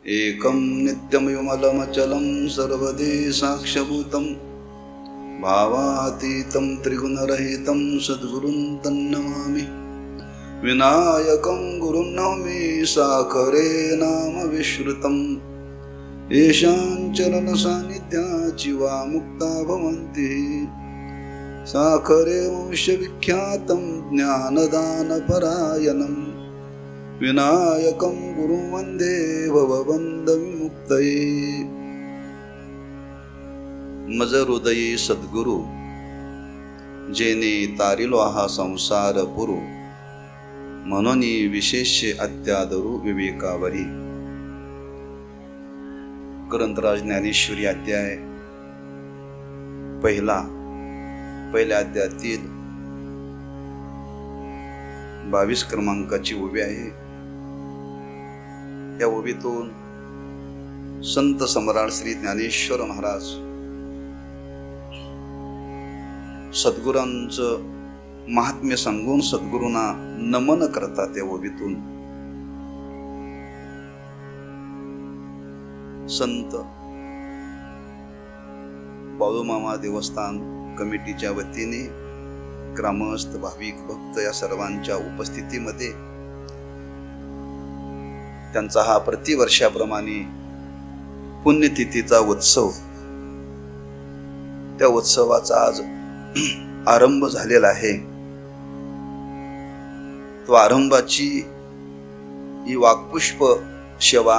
एकं नित्यं विमलमचलं सर्वदे साक्षभूतं भावातीतं त्रिगुणरहितं सद्गुरुं तन्नमामि। विनायकं गुरुं नौमि साकरे नाम विश्रुतं। येषां चरणसान्निध्याचि वा मुक्ता भवन्ति। साकरे वंशविख्यातं ज्ञानदानपरायणं विनायकं गुरुं वन्दे भवबन्धविमुक्तये। मज हृदये सद्गुरु जेने तारिलो हा संसार पुरु। म्हणून विशेष अत्यादरू विवेकावरी। ग्रंथराज ज्ञानेश्वरी अध्याय पहिल्या अध्यायातील 22 क्रमांकाची ओवी आहे। या ओवीतून संत सम्राट श्री ज्ञानेश्वर महाराज सद्गुरांचं महात्म्य सांगून सद्गुरूंना नमन करतात। त्या ओवीतून संत बाळूमामा देवस्थान कमिटीच्या वतीने ग्रामस्थ भाविक भक्त या सर्वांच्या उपस्थितीमध्ये त्यांचा हा प्रतिवर्षाप्रमाणे पुण्यतिथीचा उत्सव, त्या उत्सवाचा आज आरंभ झालेला आहे। तो आरंभाची ही वाक्पुष्प सेवा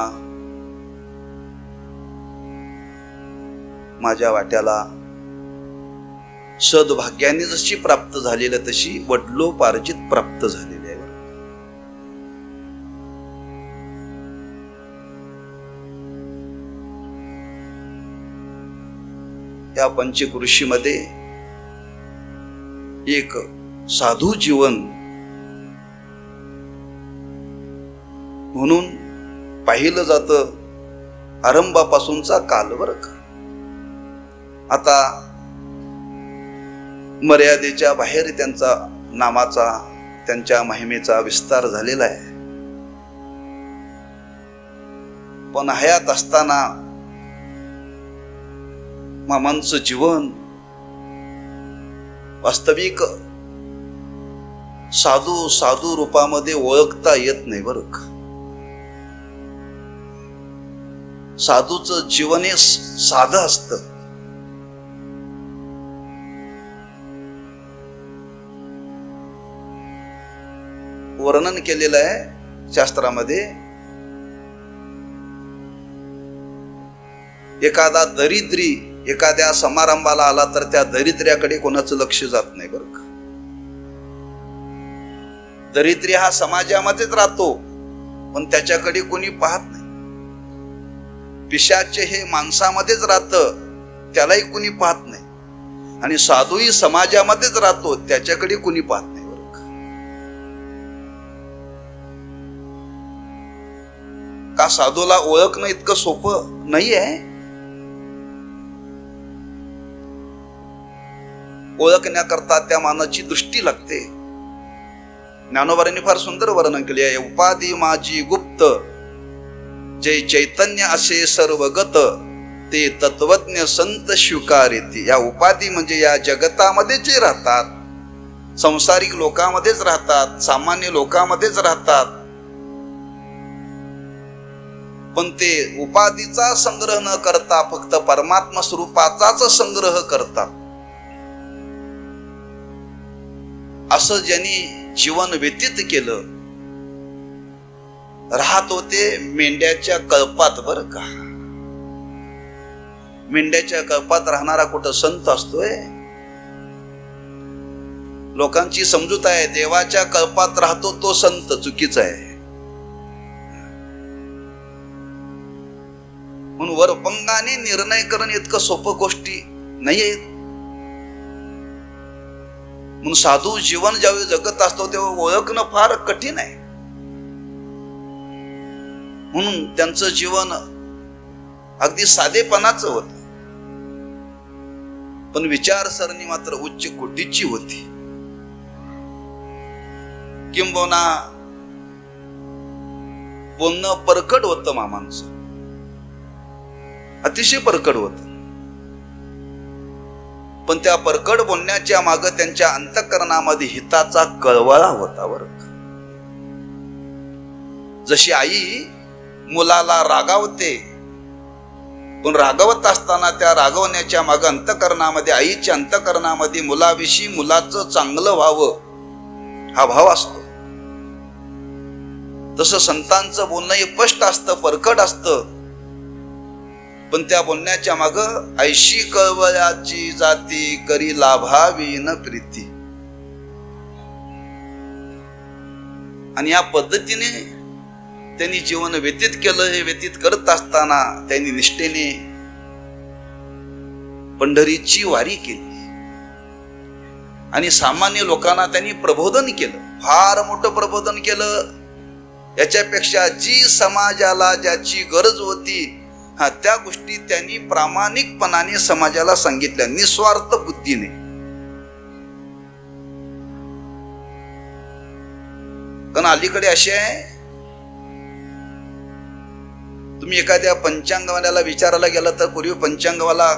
माझ्या वाट्याला सद्भाग्याने जशी प्राप्त झालेली तशी वडलोपार्जित प्राप्त झालेली आहे। या पंचकृषीमध्ये एक साधू जीवन म्हणून पाहिलं जातं आरंभापासूनचा काल बरं का। आता मर्यादेच्या बाहेर त्यांचा नामाचा त्यांच्या महिमेचा विस्तार झालेला आहे। पण हयात असताना मामांचं जीवन वास्तविक साधू रूपामध्ये ओळखता येत नाही बरं का। साधूचं जीवन हे साधं असतं। वर्णन केलेलं आहे शास्त्रामध्ये। एखादा दरिद्री एखाद्या समारंभाला आला तर त्या दरिद्र्याकडे कोणाचं लक्ष जात नाही बरं का। दरिद्री हा समाजामध्येच राहतो पण त्याच्याकडे कोणी पाहत नाही। पिशाच हे माणसामध्येच राहतं त्यालाही कोणी पाहत नाही। आणि साधूही समाजामध्येच राहतो त्याच्याकडे कोणी पाहत नाही बरं का। साधूला ओळखणं इतकं सोपं नाही आहे। ओळखण्याकरता त्या मानाची दृष्टी लागते। ज्ञानोबांनी फार सुंदर वर्णन केले आहे। उपाधी माझी गुप्त जे चैतन्य असे सर्वगत ते तत्वज्ञ संत स्वीकारेती। या उपाधी म्हणजे या जगतामध्ये जे राहतात, संसारिक लोकांमध्येच राहतात, सामान्य लोकांमध्येच राहतात, पण ते उपाधीचा संग्रह न करता फक्त परमात्मा स्वरूपाचाच संग्रह करतात। असं ज्यांनी जीवन व्यतीत केलं राहत होते मेंढ्याच्या कळपात बरं का। मेंढ्याच्या कळपात राहणारा कुठं संत असतोय? लोकांची समजूत आहे देवाच्या कळपात राहतो तो संत, चुकीचा आहे। म्हणून वरपंगाने निर्णय करणं इतकं सोपं गोष्टी नाहीये। म्हणून साधू जीवन ज्यावेळी जगत असतो तेव्हा ओळखणं फार कठीण आहे। म्हणून त्यांचं जीवन अगदी साधेपणाचं होतं पण विचारसरणी मात्र उच्च कोटीची होती। किंबहुना बोलणं परखड होतं मामांचं। अतिशय परकड होत. पण त्या परकड बोलण्याच्या मागे त्यांच्या अंतःकरणामध्ये हिताचा कळवळा होता बरं. जशी आई मुलाला रागावते, पण रागवत असताना त्या रागवण्याच्या मागे अंतःकरणामध्ये, आईच्या अंतःकरणामध्ये मुलाविषयी मुलाचं चांगलं व्हावं हा भाव असतो. तसं संतांचं बोलणं हे स्पष्ट असतं, परकड असतं, पण त्या बोलण्याच्या माग ऐशी कळवळ्याची जाती करी लाभावी न प्रीती. आणि या पद्धतीने त्यांनी जीवन व्यतीत केलं. हे व्यतीत करत असताना त्यांनी निष्ठेने पंढरीची वारी केली आणि सामान्य लोकांना त्यांनी प्रबोधन केलं. फार मोठं प्रबोधन केलं. याच्यापेक्षा जी समाजाला ज्याची गरज होती त्या गोष्टी त्यांनी प्रामाणिकपणाने समाजाला सांगितल्या, निस्वार्थ बुद्धीने. कारण अलीकडे असे आहे, तुम्ही एखाद्या पंचांगवाल्याला विचारायला गेला तर पूर्वी पंचांगवाला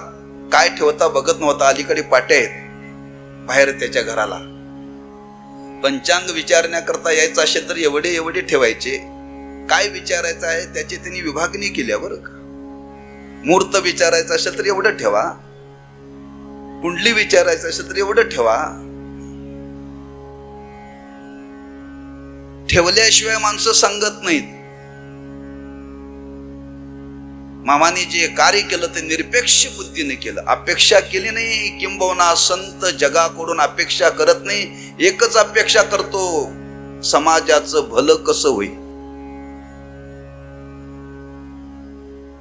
काय ठेवता बघत नव्हता. अलीकडे पाट्या आहेत बाहेर त्याच्या घराला. पंचांग विचारण्याकरता यायचं असेल तर एवढे एवढे ठेवायचे. काय विचारायचं आहे त्याची त्यांनी विभागणी केल्या बरं का. मूर्त विचारायचं असेल तर एवढं ठेवा, कुंडली विचारायचं असेल तर एवढं ठेवा. ठेवल्याशिवाय माणसं सांगत नाहीत. मामाने जे कार्य केलं ते निरपेक्ष बुद्धीने केलं, अपेक्षा केली नाही. किंबहुना संत जगाकडून अपेक्षा करत नाही, एकच अपेक्षा करतो, समाजाचं भलं कसं होईल.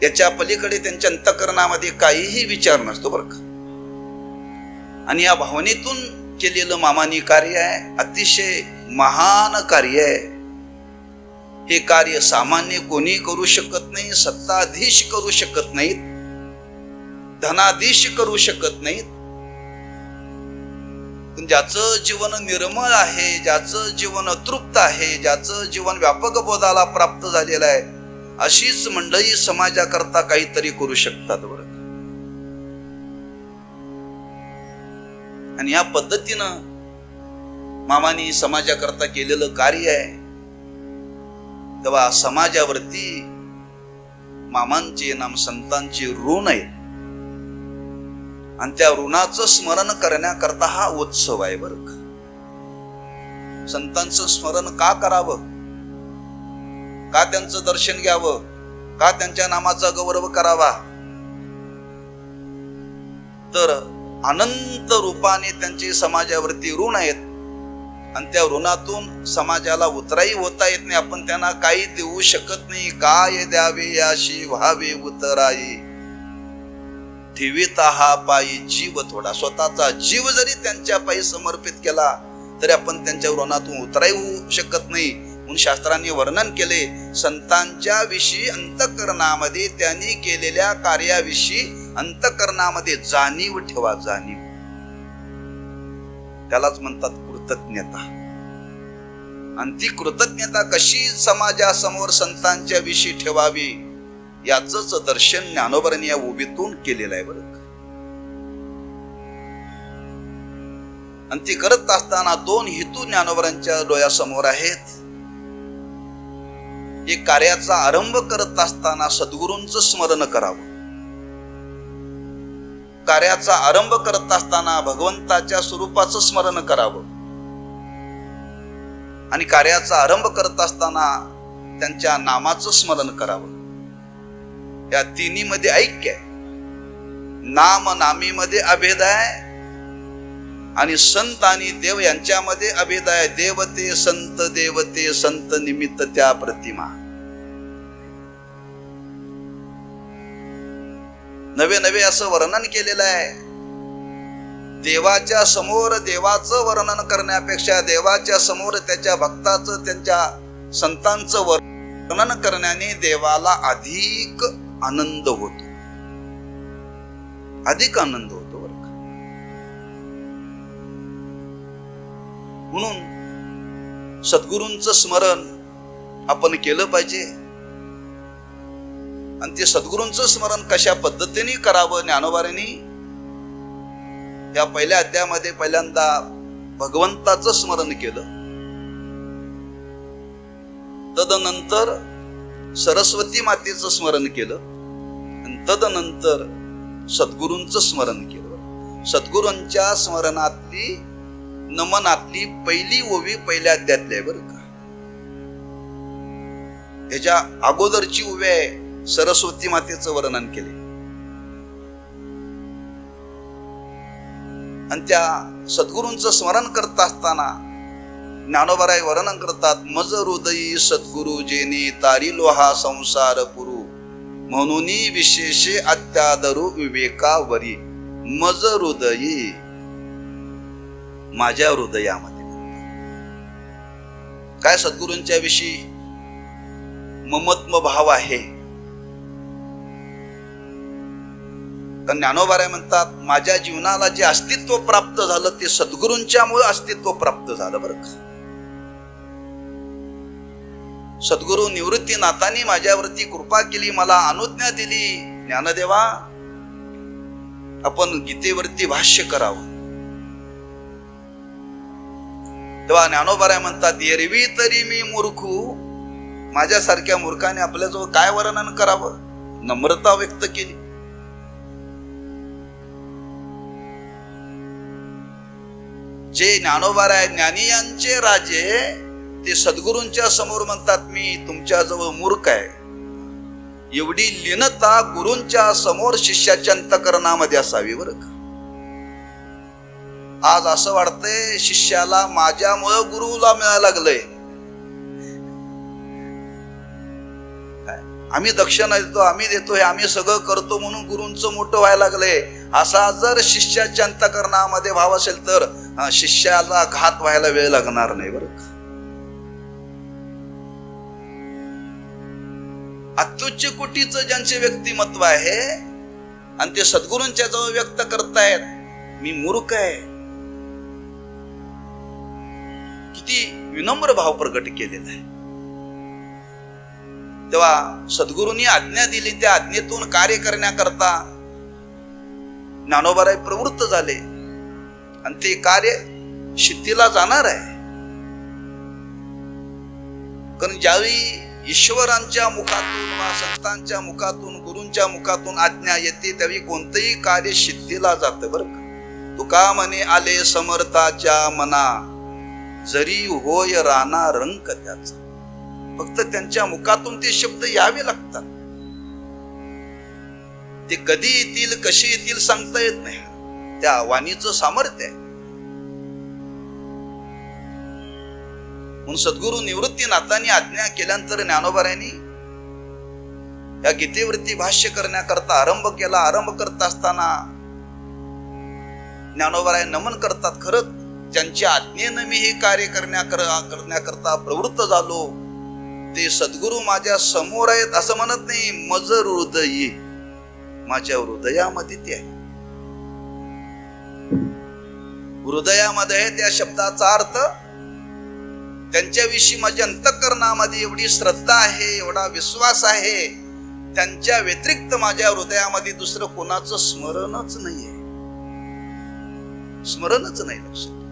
त्याच्या पलीकडे त्यांच्या अंतःकरणामध्ये काहीही विचार नसतो बरं का. आणि या भावनेतून केलेलं मामानी कार्य आहे, अतिशय महान कार्य आहे. हे कार्य सामान्य कोणी करू शकत नाही. सत्ताधीश करू शकत नाहीत, धनाधीश करू शकत नाहीत. पण ज्याचं जीवन निर्मळ आहे, ज्याचं जीवन तृप्त आहे, ज्याचं जीवन व्यापक बोधाला प्राप्त झालेलं आहे, अशीच मंडळी समाजाकरता काहीतरी करू शकतात बरं. आणि या पद्धतीनं मामानी समाजाकरता केलेलं कार्य आहे. तेव्हा समाजावरती मामांचे नाम संतांचे ऋण आहे आणि त्या ऋणाचं स्मरण करण्याकरता हा उत्सव आहे बरं का. संतांचं स्मरण का करावं, का त्यांचं दर्शन घ्यावं, का त्यांच्या नामाचा गौरव करावा, तर अनंत रूपाने त्यांचे समाजावरती ऋण आहेत आणि त्या ऋणातून समाजाला उतराई होता येत नाही. आपण त्यांना काही देऊ शकत नाही. काय द्यावे याशी व्हावे उतराई, ठेविता हा पायी जीव थोडा. स्वतःचा जीव जरी त्यांच्या पायी समर्पित केला तरी आपण त्यांच्या ऋणातून उतराई होऊ शकत नाही. म्हणून शास्त्रांनी वर्णन केले, संतांच्या विषयी अंतःकरणामध्ये त्यांनी केलेल्या कार्याविषयी अंतःकरणामध्ये जाणीव ठेवा. जाणीव, त्यालाच म्हणतात कृतज्ञता. आणि ती कृतज्ञता कशी समाजासमोर संतांच्या विषयी ठेवावी याच दर्शन ज्ञानोबांनी या उभीतून केलेलं आहे बरं. आणि ती करत असताना दोन हेतू ज्ञानोबांच्या डोळ्यासमोर आहेत. एक, कार्याचा आरंभ करत असताना सद्गुरूंचं स्मरण करावं. कार्याचा आरंभ करत असताना भगवंताच्या स्वरूपाचं स्मरण करावं. आणि कार्याचा आरंभ करत असताना त्यांच्या नामाचं स्मरण करावं. या तिन्ही मध्ये ऐक्य आहे. नाम नामीमध्ये अभेद आहे आणि संत आणि देव यांच्यामध्ये अभेद आहे. देवते संत, देवते संत निमित्त त्या प्रतिमा. नवे नवे असं वर्णन केलेलं आहे. देवाच्या समोर देवाचं वर्णन करण्यापेक्षा देवाच्या समोर त्याच्या भक्ताचं, त्यांच्या संतांचं वर्णन करण्याने देवाला अधिक आनंद होतो, अधिक आनंद होतो. म्हणून सद्गुरूंचं स्मरण आपण केलं पाहिजे आणि ते सद्गुरूंचं स्मरण कशा पद्धतीने करावं ज्ञानोबांनी या पहिल्या अध्यायामध्ये पहिल्यांदा भगवंताचं स्मरण केलं, तदनंतर सरस्वती मातेचं स्मरण केलं आणि तदनंतर सद्गुरूंचं स्मरण केलं. सद्गुरूंच्या स्मरणातली नमनातली पहिली ओवी पहिल्या अध्यायातली आहे बरं का. ह्याच्या अगोदरची ओवी आहे सरस्वती मातेचं वर्णन केले आणि त्या सद्गुरूंचं स्मरण करत असताना ज्ञानोबाराय वर्णन करतात, मज हृदयी सद्गुरु जेने तारिलो हा संसार पुरू म्हणून विशेषे अत्यादरू विवेकावरी. मज हृदयी माझ्या हृदयामध्ये. काय सद्गुरूंच्या विषयी ममत्म भाव आहे. तर ज्ञानोबाराय म्हणतात, माझ्या जीवनाला जे अस्तित्व प्राप्त झालं ते सद्गुरूंच्यामुळे अस्तित्व प्राप्त झालं बरं का. सद्गुरु निवृत्तीनाथांनी माझ्यावरती कृपा केली, मला अनुज्ञा दिली, ज्ञानदेवा आपण गीतेवरती भाष्य करावं. तेव्हा ज्ञानोबाराय म्हणतात, एरवी तरी मी मूर्खू, माझ्यासारख्या मूर्खाने आपल्याजवळ काय वर्णन करावं. नम्रता व्यक्त केली. जे ज्ञानोबाराय ज्ञानी यांचे राजे ते सद्गुरूंच्या समोर म्हणतात, मी तुमच्याजवळ मूर्ख आहे. एवढी लीनता गुरूंच्या समोर शिष्याच्या अंतःकरणामध्ये असावी बरं का. आज असं वाटतंय शिष्याला माझ्यामुळं गुरुला मिळायला लागलंय. आम्ही दक्षिणा देतो, आम्ही देतो, हे आम्ही सगळं करतो म्हणून गुरूंचं मोठं व्हायला लागलंय. असा जर शिष्याच्या अंतःकरणामध्ये भाव असेल तर शिष्याला घात व्हायला वेळ लागणार नाही बरं का. अत्युच्च कोटीचं ज्यांचे व्यक्तिमत्व आहे आणि ते सद्गुरूंच्या जवळ व्यक्त करतायत, मी मूर्ख आहे. किती विनम्र भाव प्रकट केलेला आहे. तेव्हा सद्गुरूंनी आज्ञा दिली, त्या आज्ञेतून कार्य करण्याकरता ज्ञानोबाराय प्रवृत्त झाले आणि ते कार्य सिद्धीला जाणार आहे. कारण ज्यावेळी ईश्वरांच्या मुखातून वा संतांच्या मुखातून गुरूंच्या मुखातून आज्ञा येते त्यावेळी कोणतंही कार्य सिद्धीला जातं बरं का. तुका म्हणे आले समर्थाच्या मना, जरी होय राणा रंक त्याचा. फक्त त्यांच्या मुखातून ते शब्द यावे लागतात. ते कधी येतील कसे येतील सांगता येत नाही. त्या वाणीचं सामर्थ्य आहे. म्हणून सद्गुरु निवृत्तीनाथांनी आज्ञा केल्यानंतर ज्ञानोबारायांनी या गीतेवरती भाष्य करण्याकरता आरंभ केला. आरंभ करत असताना ज्ञानोबाराय नमन करतात, खरंच ज्यांच्या आज्ञेनं मी हे कार्य करण्याकरता प्रवृत्त झालो ते सद्गुरु माझ्या समोर आहेत असं म्हणत नाही. मज हृदयी, माझ्या हृदयामध्ये ते आहे. हृदयामध्ये आहे त्या शब्दाचा अर्थ त्यांच्याविषयी माझ्या अंतःकरणामध्ये एवढी श्रद्धा आहे, एवढा विश्वास आहे, त्यांच्या व्यतिरिक्त माझ्या हृदयामध्ये दुसरं कोणाचं स्मरणच नाहीये. स्मरणच नाही. लक्षात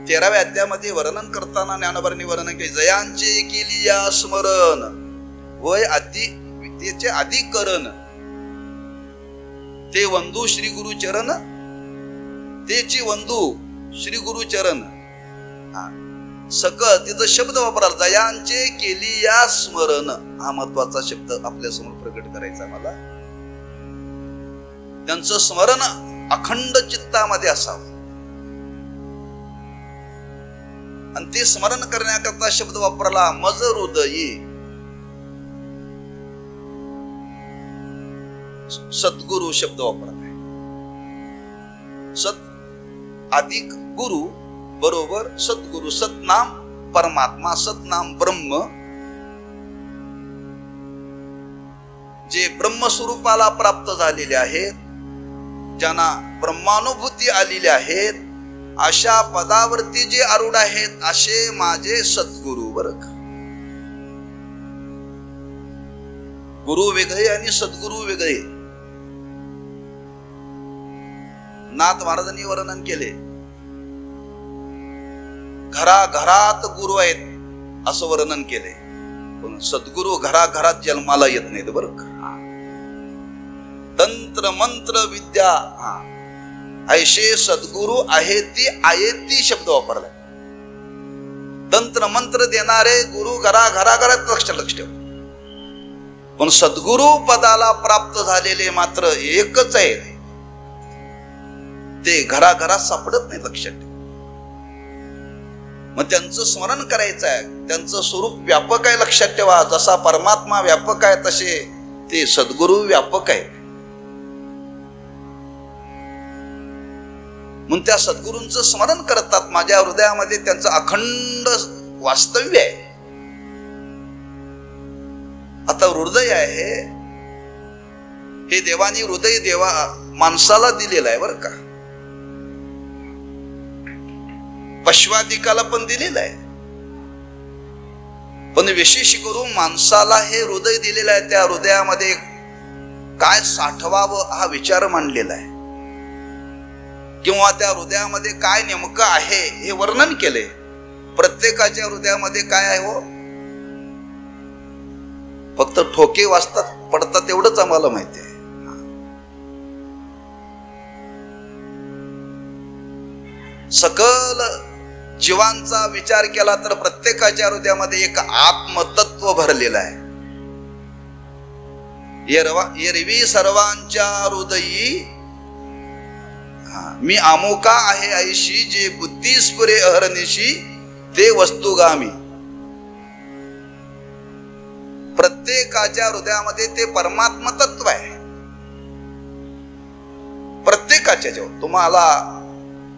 13व्या अध्यायामध्ये वर्णन करताना ज्ञानोबांनी वर्णन केले, जयांचे केली या स्मरण वय आधी विद्येचे अधिकरण, ते वंदू श्री गुरु चरण, तेची वंदू श्री गुरु चरण. सकळ तिथं शब्द वापराल, जयांचे केली या स्मरण. हा महत्वाचा शब्द आपल्या समोर प्रकट करायचा मला. त्यांचं स्मरण अखंड चित्तामध्ये असावं आणि ते स्मरण करण्याकरता शब्द वापरला मज हृदयी. सद्गुरु शब्द वापरला. सत अधिक गुरु बरोबर सद्गुरु. सतनाम परमात्मा, सतनाम ब्रह्म, जे ब्रह्मस्वरूपाला प्राप्त झालेले आहेत, ज्यांना ब्रह्मानुभूती आलेली आहेत, अशा पदावरती जे आरूढ आहेत असे माझे सद्गुरु बरं का. गुरु वेगळे आणि सद्गुरु वेगळे. नाथ महाराजांनी वर्णन केले, घराघरात गुरु आहेत असं वर्णन केले, पण सद्गुरु घराघरात जन्माला येत नाहीत बरं का. तंत्र मंत्र विद्या ऐशे सद्गुरु आहे ती आयती शब्द वापरला. तंत्र मंत्र देणारे गुरु घराघरात लक्ष ठेव, पण सद्गुरु पदाला प्राप्त झालेले मात्र एकच आहेत, ते घराघरात सापडत नाही. लक्षात ठेव. मग त्यांचं स्मरण करायचं आहे. त्यांचं स्वरूप व्यापक आहे. लक्षात ठेवा, जसा परमात्मा व्यापक आहे तसे ते सद्गुरु व्यापक आहे. म्हणून त्या सद्गुरूंचं स्मरण करतात. माझ्या हृदयामध्ये त्यांचं अखंड वास्तव्य आहे. आता हृदय आहे हे देवानी हृदय देवा माणसाला दिलेलं आहे बरं का. पशवादिकाला पण दिलेलं आहे, पण विशेष करून माणसाला हे हृदय दिलेलं आहे. त्या हृदयामध्ये काय साठवावं हा विचार मांडलेला आहे, किंवा त्या हृदयामध्ये काय नेमकं आहे हे वर्णन केले. प्रत्येकाच्या हृदयामध्ये काय आहे हो, फक्त ठोके वाजतात पडतात एवढंच आम्हाला माहिती आहे. सकल जीवांचा विचार केला तर प्रत्येकाच्या हृदयामध्ये एक आत्मतत्व भरलेलं आहे. एरवी सर्वांच्या हृदयी मी अमुका आहे ऐशी, जे बुद्धी स्फुरे अहर्निशी ते वस्तुगामी. प्रत्येकाच्या हृदयामध्ये ते परमात्म तत्व आहे. प्रत्येकाच्या जेव्हा तुम्हाला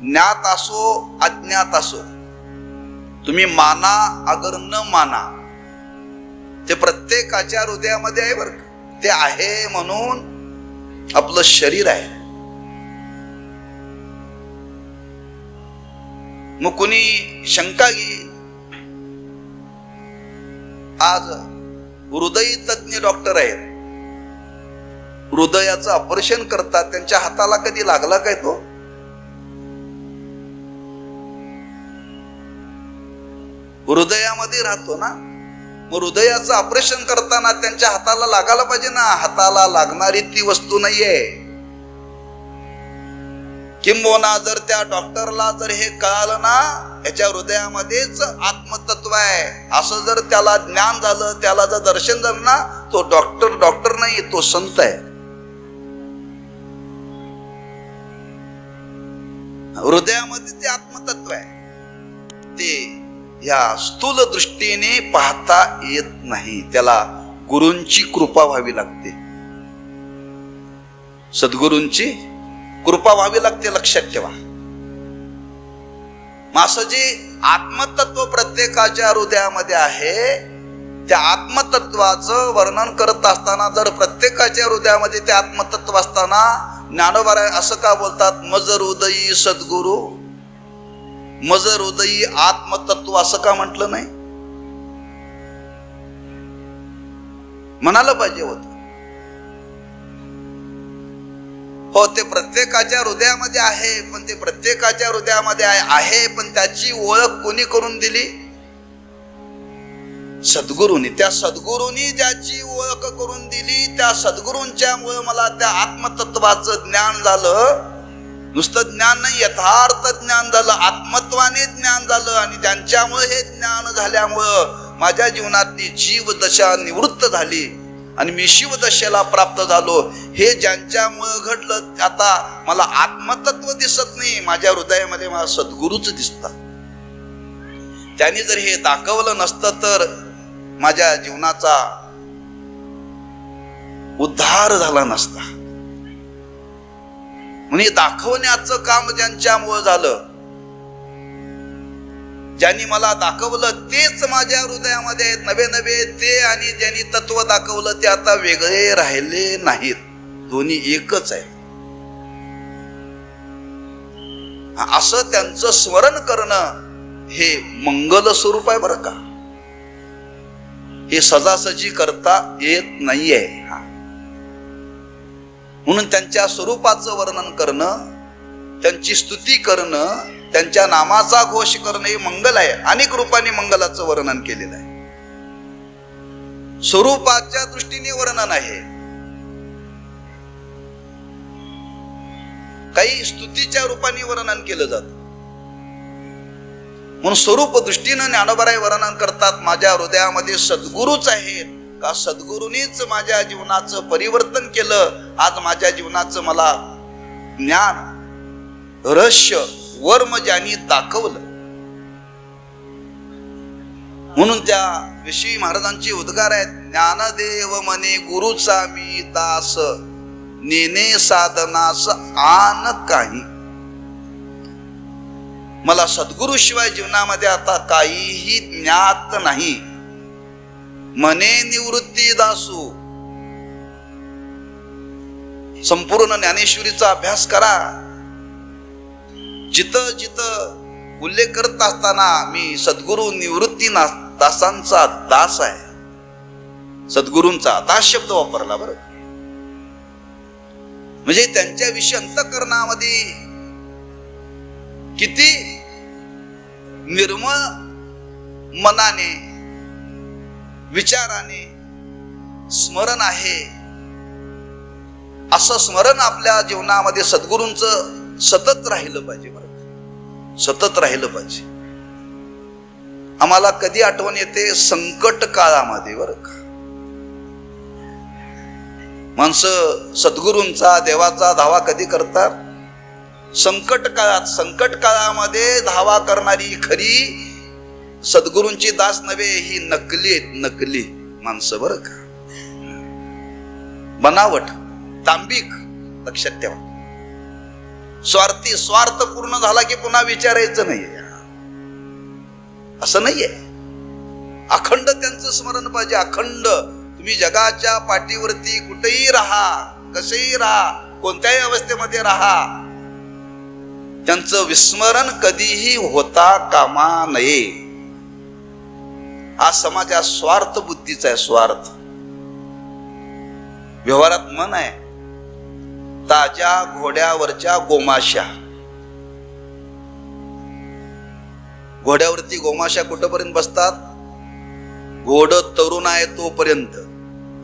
ज्ञात असो अज्ञात असो, तुम्ही माना अगर न माना, ते प्रत्येकाच्या हृदयामध्ये आहे बरं. ते आहे म्हणून आपलं शरीर आहे. मग कुणी शंका घे, आज हृदय तज्ञ डॉक्टर आहेत, हृदयाचं ऑपरेशन करतात. त्यांच्या हाताला कधी लागला काय तो? हृदयामध्ये राहतो ना. मग हृदयाचं ऑपरेशन करताना त्यांच्या हाताला लागायला पाहिजे ना. हाताला लागणारी ती वस्तू नाहीये. किंबहुना जर त्या डॉक्टरला जर हे कळालं ना, याच्या हृदयामध्येच आत्मतत्व आहे असं जर त्याला ज्ञान झालं, त्याला जर दर्शन झालं ना, तो डॉक्टर नाही, तो संत आहे. हृदयामध्ये ते आत्मतत्व आहे. ते या स्थूल दृष्टीने पाहता येत नाही. त्याला गुरूंची कृपा व्हावी लागते, सद्गुरूंची कृपा व्हावी लागते. लक्षात ठेवा. असं जे आत्मतत्व प्रत्येकाच्या हृदयामध्ये आहे, त्या आत्मतत्वाचं वर्णन करत असताना जर प्रत्येकाच्या हृदयामध्ये ते आत्मतत्व असताना ज्ञानोबा असं का बोलतात, मज हृदयी सद्गुरू, मज हृदयी आत्मतत्व असं का म्हटलं नाही? म्हणायला पाहिजे होत. हो, ते प्रत्येकाच्या हृदयामध्ये आहे, पण ते प्रत्येकाच्या हृदयामध्ये आहे, पण त्याची ओळख कोणी करून दिली? सद्गुरूंनी. त्या सद्गुरूंनी ज्याची ओळख करून दिली, त्या सद्गुरूंच्या मुळे मला त्या आत्मतत्वाचं ज्ञान झालं. नुसतं ज्ञान नाही, यथार्थ ज्ञान झालं, आत्मत्वाने ज्ञान झालं. आणि त्यांच्यामुळे हे ज्ञान झाल्यामुळं माझ्या जीवनातली जीवदशा निवृत्त झाली आणि मी शिवदशेला प्राप्त झालो. हे ज्यांच्यामुळं घडलं, आता मला आत्मतत्व दिसत नाही, माझ्या हृदयामध्ये मला सद्गुरूच दिसतात. त्यांनी जर हे दाखवलं नसतं तर माझ्या जीवनाचा उद्धार झाला नसता. म्हणून दाखवण्याचं काम ज्यांच्यामुळे झालं, ज्यांनी मला दाखवलं तेच माझ्या हृदयामध्ये आहेत. नवे नवे ते आणि ज्यांनी तत्व दाखवलं ते आता वेगळे राहिले नाहीत, दोन्ही एकच आहे. असं त्यांचं स्मरण करणं हे मंगल स्वरूप आहे बरं का. हे सजासजी करता येत नाहीये. म्हणून त्यांच्या स्वरूपाचं वर्णन करणं, त्यांची स्तुती करणं, त्यांच्या नामाचा घोष करणं हे मंगल आहे. अनेक रूपाने मंगलाचं वर्णन केलेलं आहे. स्वरूपाच्या दृष्टीने वर्णन आहे, काही स्तुतीच्या रूपाने वर्णन केलं जातं. म्हणून स्वरूप दृष्टीनं ज्ञानोबाराय वर्णन करतात, माझ्या हृदयामध्ये सद्गुरूच आहेत का, सद्गुरूंनीच माझ्या जीवनाचं परिवर्तन केलं. आज माझ्या जीवनाचं मला ज्ञान, रहस्य, वर्म ज्यांनी दाखवलं. म्हणून त्या विषयी महाराजांचे उद्गार आहेत, ज्ञानदेव मने गुरुचा मी दास, नेने साधनास आन काही. मला सद्गुरु शिवाय जीवनामध्ये आता काहीही ज्ञात नाही. मने निवृत्ती दासू. संपूर्ण ज्ञानेश्वरीचा अभ्यास करा. जिथं जिथं उल्लेख करत असताना मी सद्गुरु निवृत्ती दासांचा दास आहे, सद्गुरूंचा दास शब्द वापरला बरं. म्हणजे त्यांच्याविषयी अंतःकरणामध्ये किती निर्मळ मनाने, विचाराने स्मरण आहे. असं स्मरण आपल्या जीवनामध्ये सद्गुरूंचं सतत राहिलं पाहिजे बरं, सतत राहिलं पाहिजे. आम्हाला कधी आठवण येते, संकट काळामध्ये बरं का. माणसं सद्गुरूंचा, देवाचा धावा कधी करतात? संकट काळात. संकट काळामध्ये धावा करणारी खरी सद्गुरूंची दास नव्हे, ही नकली आहेत, नकली माणसं बरं का. बनावट, दांभिक. लक्षात ठेवा. स्वार्थी. स्वार्थ पूर्ण झाला की पुन्हा विचारायचं नाहीये, असं नाहीये. अखंड त्यांचं स्मरण पाहिजे, अखंड. तुम्ही जगाच्या पाठीवरती कुठेही राहा, कसेही राहा, कोणत्याही अवस्थेमध्ये राहा, त्यांचं विस्मरण कधीही होता कामा नये. हा समाज हा स्वार्थ बुद्धीचा आहे, स्वार्थ. व्यवहारात मन आहे, ताज्या घोड्यावरच्या गोमाशा. घोड्यावरती गोमाशा कुठपर्यंत बसतात? घोड तरुण आहे तोपर्यंत.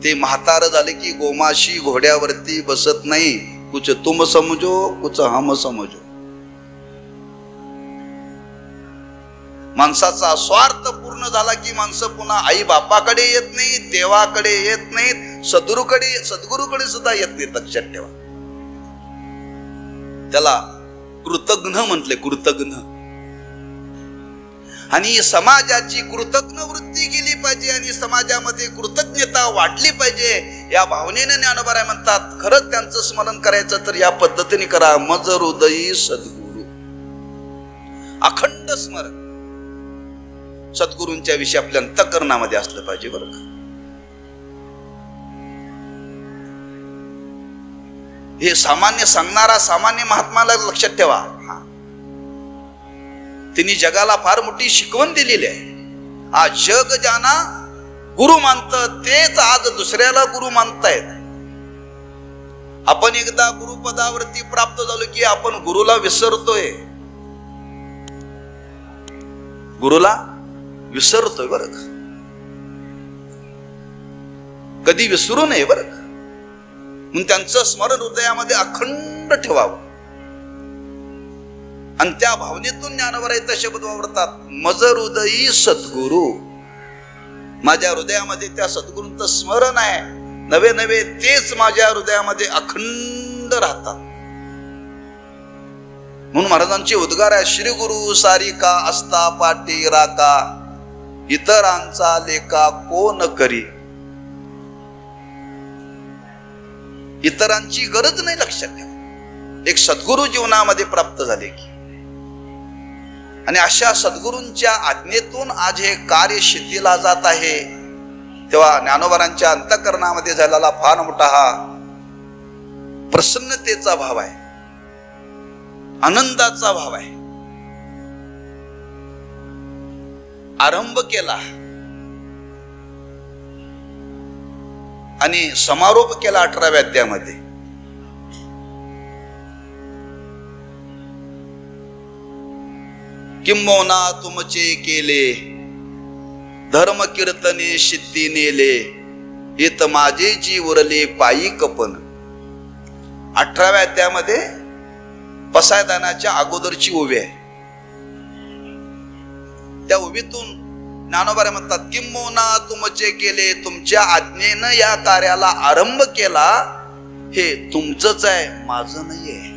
ते म्हातार झाले की गोमाशी घोड्यावरती बसत नाही. कुछ तुम समजो, कुछ हम समजो. माणसाचा स्वार्थ पूर्ण झाला की माणसं पुन्हा आई बापाकडे येत नाही, देवाकडे येत नाहीत, सद्गुरूकडे सुद्धा येत नाहीत. लक्षात ठेवा. त्याला कृतघ्न म्हटले, कृतघ्न. आणि समाजाची कृतज्ञ वृत्ती गेली पाहिजे आणि समाजामध्ये कृतज्ञता वाढली पाहिजे. या भावनेने ज्ञानोबाराय म्हणतात, खरंच त्यांचं स्मरण करायचं तर या पद्धतीने करा. मज हृदयी सद्गुरू. अखंड स्मरण सद्गुरूंच्या विषयी आपल्या अंतःकरणामध्ये असलं पाहिजे बरं का. हे सामान्य सांगणारा सामान्य महात्माला लक्षात ठेवा. त्यांनी जगाला फार मोठी शिकवण दिलेली आहे. आज जग ज्यांना गुरु मानतं तेच आज दुसऱ्याला गुरु मानतायत. आपण एकदा गुरुपदावरती प्राप्त झालो की आपण गुरुला विसरतोय, गुरुला विसरतोय बरं का. कधी विसरू नये बरं का. म्हणून त्यांचं स्मरण हृदयामध्ये अखंड ठेवावं. आणि त्या भावनेतून ज्ञानोबाराय शब्द वापरतात, मज हृदयी सद्गुरू. माझ्या हृदयामध्ये त्या सद्गुरूंचं स्मरण आहे. नवे नवे तेच माझ्या हृदयामध्ये अखंड राहतात. म्हणून महाराजांचे उद्गार आहे, श्री गुरु सारिका असता पाठी राका, इतरांचा लेखा कोण करी. इतरांची गरज नाही. लक्षात ठेवा. एक सद्गुरू जीवनामध्ये प्राप्त झाले की, आणि अशा सद्गुरूंच्या आज्ञेतून आज हे कार्य शिथिला जात आहे. तेव्हा ज्ञानोबारांच्या अंतःकरणामध्ये झालेला फार मोठा हा प्रसन्नतेचा भाव आहे, आनंदाचा भाव आहे. आरंभ केला आणि समारोप केला 18व्या अध्यायामध्ये. किंबहुना तुमचे केले धर्म कीर्तने सिद्धी नेले हित माझे जी उरले पायी कपन. 18व्या अध्यायामध्ये पसायदानाच्या अगोदरची उभी आहे. त्या उभीतून ज्ञानोबा म्हणतात किंबहुना तुमचे केले, तुमच्या आज्ञेनं या कार्याला आरंभ केला, हे तुमचंच आहे, माझं नाहीये.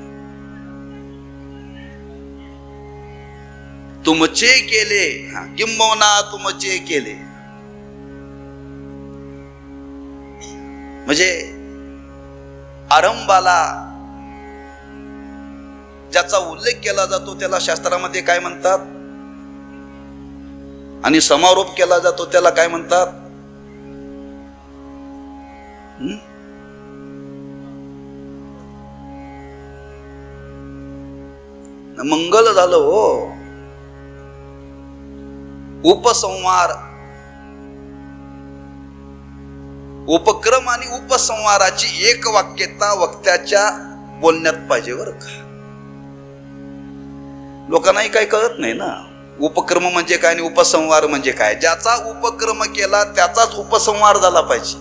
तुमचे केले, किंबहुना तुमचे केले म्हणजे आरंभाला ज्याचा उल्लेख केला जातो त्याला शास्त्रामध्ये काय म्हणतात, आणि समारोप केला जातो त्याला काय म्हणतात. मंगल झालं हो. उपसंहार, उपक्रम आणि उपसंहाराची एक वाक्यता वक्त्याच्या बोलण्यात पाहिजे बरं का. लोकांनाही काही कळत नाही ना, उपक्रम म्हणजे काय आणि उपसंहार म्हणजे काय. ज्याचा उपक्रम केला त्याचाच उपसंहार झाला पाहिजे.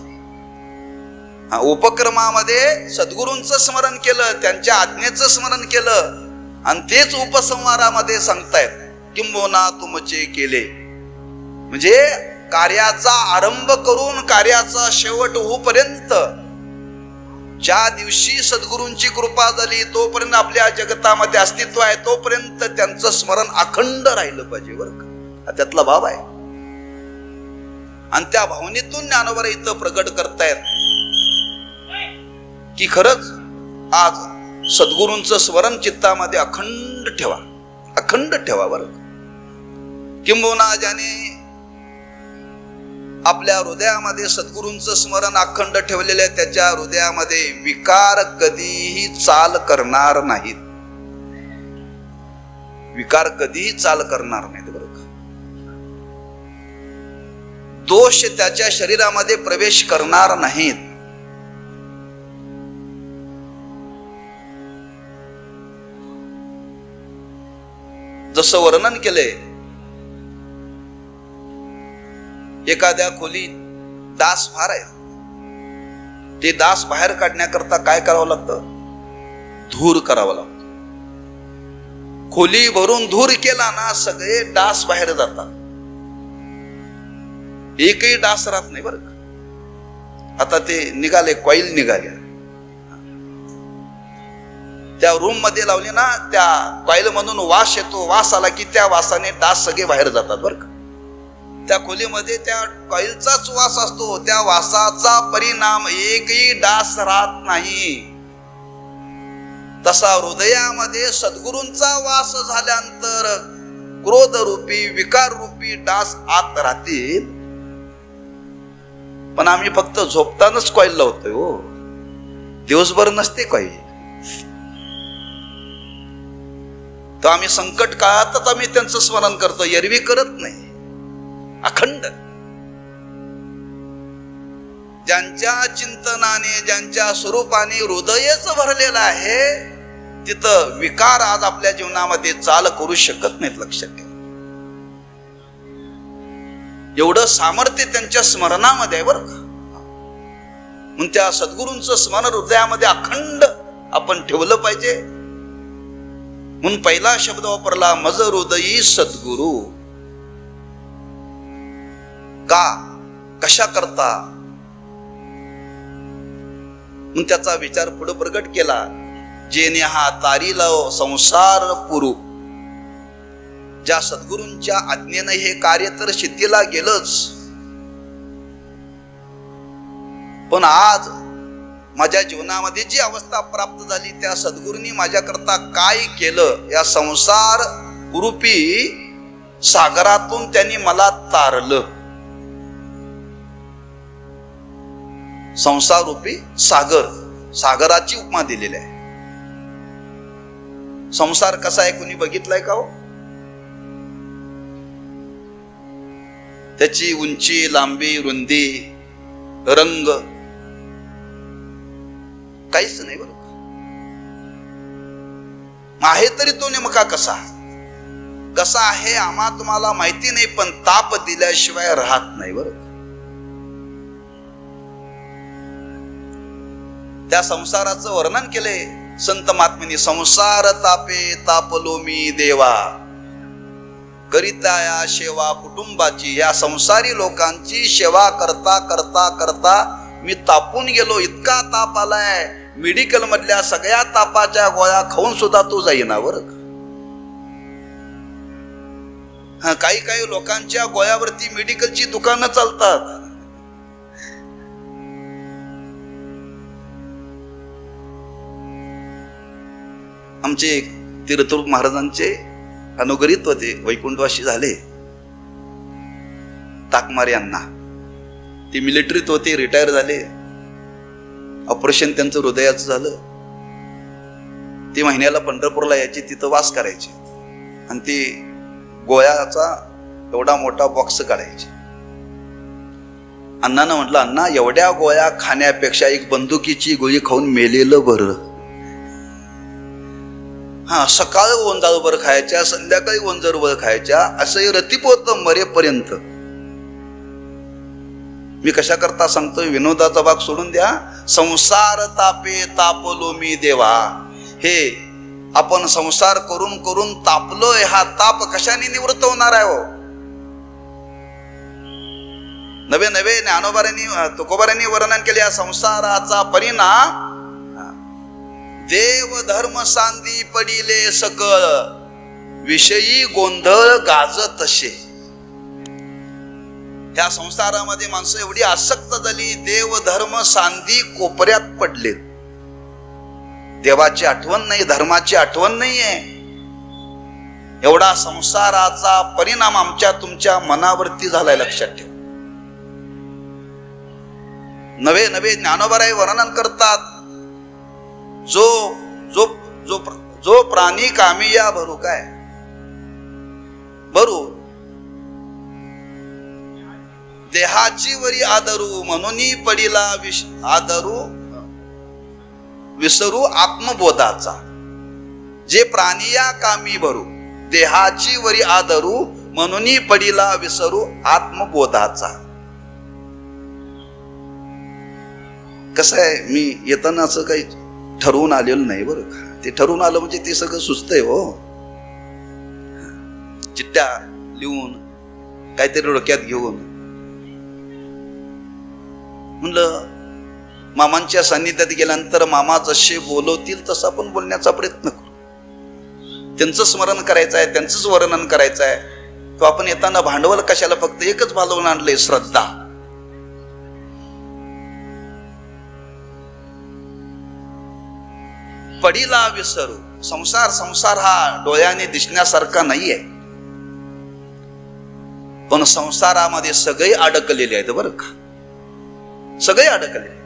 उपक्रमामध्ये सद्गुरूंचं स्मरण केलं, त्यांच्या आज्ञेचं स्मरण केलं, आणि तेच उपसंहारामध्ये सांगतायत किंबहुना तुमचे केले. म्हणजे कार्याचा आरंभ करून कार्याचा शेवट होईपर्यंत, ज्या दिवशी सद्गुरूंची कृपा झाली तोपर्यंत आपल्या जगतामध्ये अस्तित्व आहे, तोपर्यंत त्यांचं स्मरण अखंड राहिलं पाहिजे बरं का. त्यातला भाव आहे. आणि त्या भावनेतून ज्ञानोबा इथं प्रगट करतायत की खरंच आज सद्गुरूंचं स्मरण चित्तामध्ये अखंड ठेवा, अखंड ठेवा बरं. किंबहुना ज्याने आपल्या हृदयामध्ये सद्गुरूंचं स्मरण अखंड ठेवलेलं आहे, त्याच्या हृदयामध्ये विकार कधीही चाल करणार नाहीत. विकार कधीही चाल करणार नाहीत बरं का. दोष त्याच्या शरीरामध्ये प्रवेश करणार नाहीत. जसं वर्णन केलंय, एखाद्या खोलीत डास फार आहेत, ते डास बाहेर काढण्याकरता काय करावं लागतं, धूर करावं लागतं. खोली भरून धूर केला ना सगळे डास बाहेर जातात, एकही डास राहत नाही बरं का. आता ते निघाले, कॉईल निघाले, त्या रूम मध्ये लावले ना, त्या कॉईल मधून वास येतो, वास आला की त्या वासाने डास सगळे बाहेर जातात बरं का. त्या खोलीमध्ये त्या कॉईलचाच वास असतो, त्या वासाचा परिणाम एकही डास राहत नाही. तसा हृदयामध्ये सद्गुरूंचा वास झाल्यानंतर क्रोध रूपी विकार रूपी डास आत राहतील. पण आम्ही फक्त झोपतानाच कॉईल लावतोय हो, दिवसभर नसते कॉईल. तर आम्ही संकट काळातच आम्ही त्यांचं स्मरण करतो, एरवी करत नाही. अखंड ज्यांच्या चिंतनाने, ज्यांच्या स्वरूपाने हृदयच भरलेलं आहे, तिथं विकार आज आपल्या जीवनामध्ये चाल करू शकत नाहीत. लक्षात ठेवा, एवढं सामर्थ्य त्यांच्या स्मरणामध्ये आहे बरं का. म्हणून त्या सद्गुरूंचं स्मरण हृदयामध्ये अखंड आपण ठेवलं पाहिजे. म्हणून पहिला शब्द वापरला, मज हृदयी सद्गुरू. का, कशा करता, म्हणून त्याचा विचार पुढे प्रगट केला. जेने हा तारीला संसार पुरू. ज्या सद्गुरूंच्या आज्ञेने हे कार्य तर सिद्धीला गेलंच, पण आज माझ्या जीवनामध्ये जी अवस्था प्राप्त झाली, त्या सद्गुरूंनी माझ्याकरता काय केलं, या संसार रूपी सागरातून त्यांनी मला तारलं. संसार रूपी सागर, सागराची उपमा दिलेली आहे. संसार कसा आहे कोणी बघितलाय का हो? त्याची उंची, लांबी, रुंदी, रंग काहीच नाही बरं. आहे तरी तो नेमका कसा कसा आहे आम्हा तुम्हाला माहिती नाही, पण ताप दिल्याशिवाय राहत नाही बरं. त्या संसाराचं वर्णन केले संत महात्म्यांनी. संसार तापे तापलो मी देवा, करिता या सेवा कुटुंबाची. या संसारी लोकांची सेवा करता करता करता मी तापून गेलो. इतका ताप आलाय, मेडिकल मधल्या सगळ्या तापाच्या गोळ्या खाऊन सुद्धा तो जाईना बरं. काही काही लोकांच्या गोळ्यावरती मेडिकलची दुकानं चालतात. आमचे तीर्थरूप महाराजांचे अनुग्रहित होते, वैकुंठवासी झाले. ताकमारे अण्णा ते मिलिटरीत होते, रिटायर झाले. ऑपरेशन त्यांचं हृदयाचं झालं. ते महिन्याला पंढरपूरला यायचे, तिथं वास करायचे आणि ते गोळ्याचा एवढा मोठा बॉक्स काढायचे. अण्णानं म्हटलं, अण्णा एवढ्या गोळ्या खाण्यापेक्षा एक बंदुकीची गोळी खाऊन मेलेलं बरं. सकाळी ओंजाळभर खायच्या, संध्याकाळी ओंजाळभर खायच्या, असं रतीपोत मरेपर्यंत. मी कशा करता सांगतोय, विनोदाचा भाग सोडून द्या. संसार तापे तापलो मी देवा. हे आपण संसार करून करून तापलोय, हा ताप कशाने निवृत्त होणार आहे हो? नवे नवे ज्ञानोबारांनी तुकोबारांनी वर्णन केले. या संसाराचा परिणाम देव धर्म सांदी पडिले सकळ, विषयी गोंधळ गाजत असे. ह्या संसारामध्ये माणसं एवढी आसक्त झाली, देव धर्म सांदी कोपऱ्यात पडले. देवाची आठवण नाही, धर्माची आठवण नाहीये. एवढा संसाराचा परिणाम आमच्या तुमच्या मनावरती झालाय, लक्षात ठेव. नवे नवे ज्ञानोबाराय वर्णन करतात. जो जो जो जो प्राणी कामिया भरू काय भरू, देहाची वरी आदरू, म्हणून पडिला आदरू विसरू आत्मबोधाचा. जे प्राणी या कामी भरू, देहाची वरी आदरू, म्हणून पडिला विसरू आत्मबोधाचा. कसं आहे, मी येताना असं काही ठरवून आलेलं नाही बरं का. ते ठरवून आलं म्हणजे ते सगळं सुचतंय हो. चिठ्ठ्या लिहून काहीतरी डोक्यात घेऊन म्हणलं, मामांच्या सान्निध्यात गेल्यानंतर मामा जसे बोलवतील तसं आपण बोलण्याचा प्रयत्न करू. त्यांचं स्मरण करायचं आहे, त्यांचंच वर्णन करायचं आहे. तो आपण येताना भांडवल कशाला, फक्त एकच भालवून आणलंय, श्रद्धा. पडीला विसरू. संसार हा डोळ्याने दिसण्यासारखा नाहीये, पण संसारामध्ये सगळे अडकलेले आहेत बरं का. सगळे अडकले.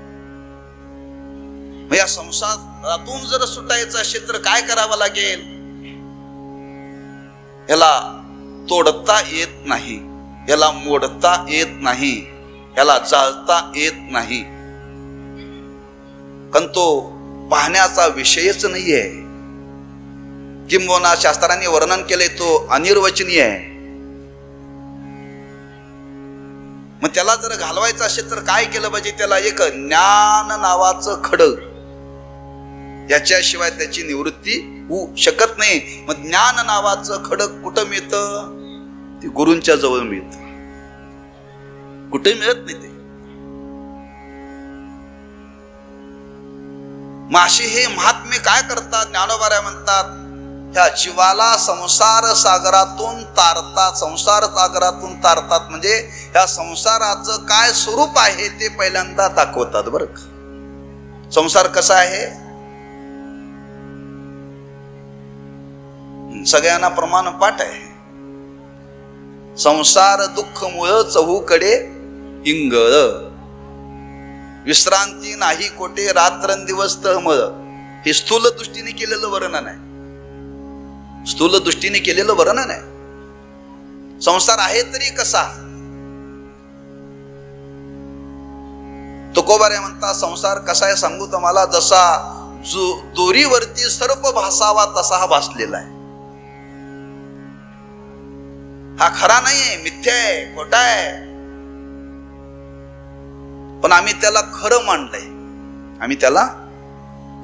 या संसारातून जर सुटायचं असेल तर काय करावं लागेल? याला तोडता येत नाही, याला मोडता येत नाही, याला जाळता येत नाही, कारण तो पाहण्याचा विषयच नाहीये. किंबहुना शास्त्रांनी वर्णन केले तो अनिर्वचनीय आहे. मग त्याला जर घालवायचं असेल तर काय केलं पाहिजे? त्याला एक ज्ञान नावाचं खडग, याच्याशिवाय त्याची निवृत्ती होऊ शकत नाही. मग ज्ञान नावाचं खडग कुठं मिळतं? ते गुरूंच्या जवळ मिळतं, कुठे मिळत नाही ते. माशी हे महात्मे काय करतात? ज्ञानोबा म्हणतात, ह्या जीवाला संसार सागरातून तारतात. संसार सागरातून तारतात म्हणजे ह्या संसाराचं काय स्वरूप आहे ते पहिल्यांदा दाखवतात बरं का. संसार कसा आहे सगळ्यांना प्रमाण पाठ आहे. संसार दुःख मुळ चहूकडे इंगळ, विश्रांती नाही कोठे रात्रंदिवस तळमळ. हे स्थूल दृष्टीने केलेलं वर्णन आहे, स्थूल दृष्टीने केलेलं वर्णन आहे. संसार आहे तरी कसा? तो तुकोबारे म्हणता संसार कसा आहे सांगू तुम्हाला, जसा दोरीवरती सर्प भासावा तसा हा भासलेला आहे. हा खरा नाहीये, मिथ्या आहे, खोटा आहे, पण आम्ही त्याला खरं मानलंय. आम्ही त्याला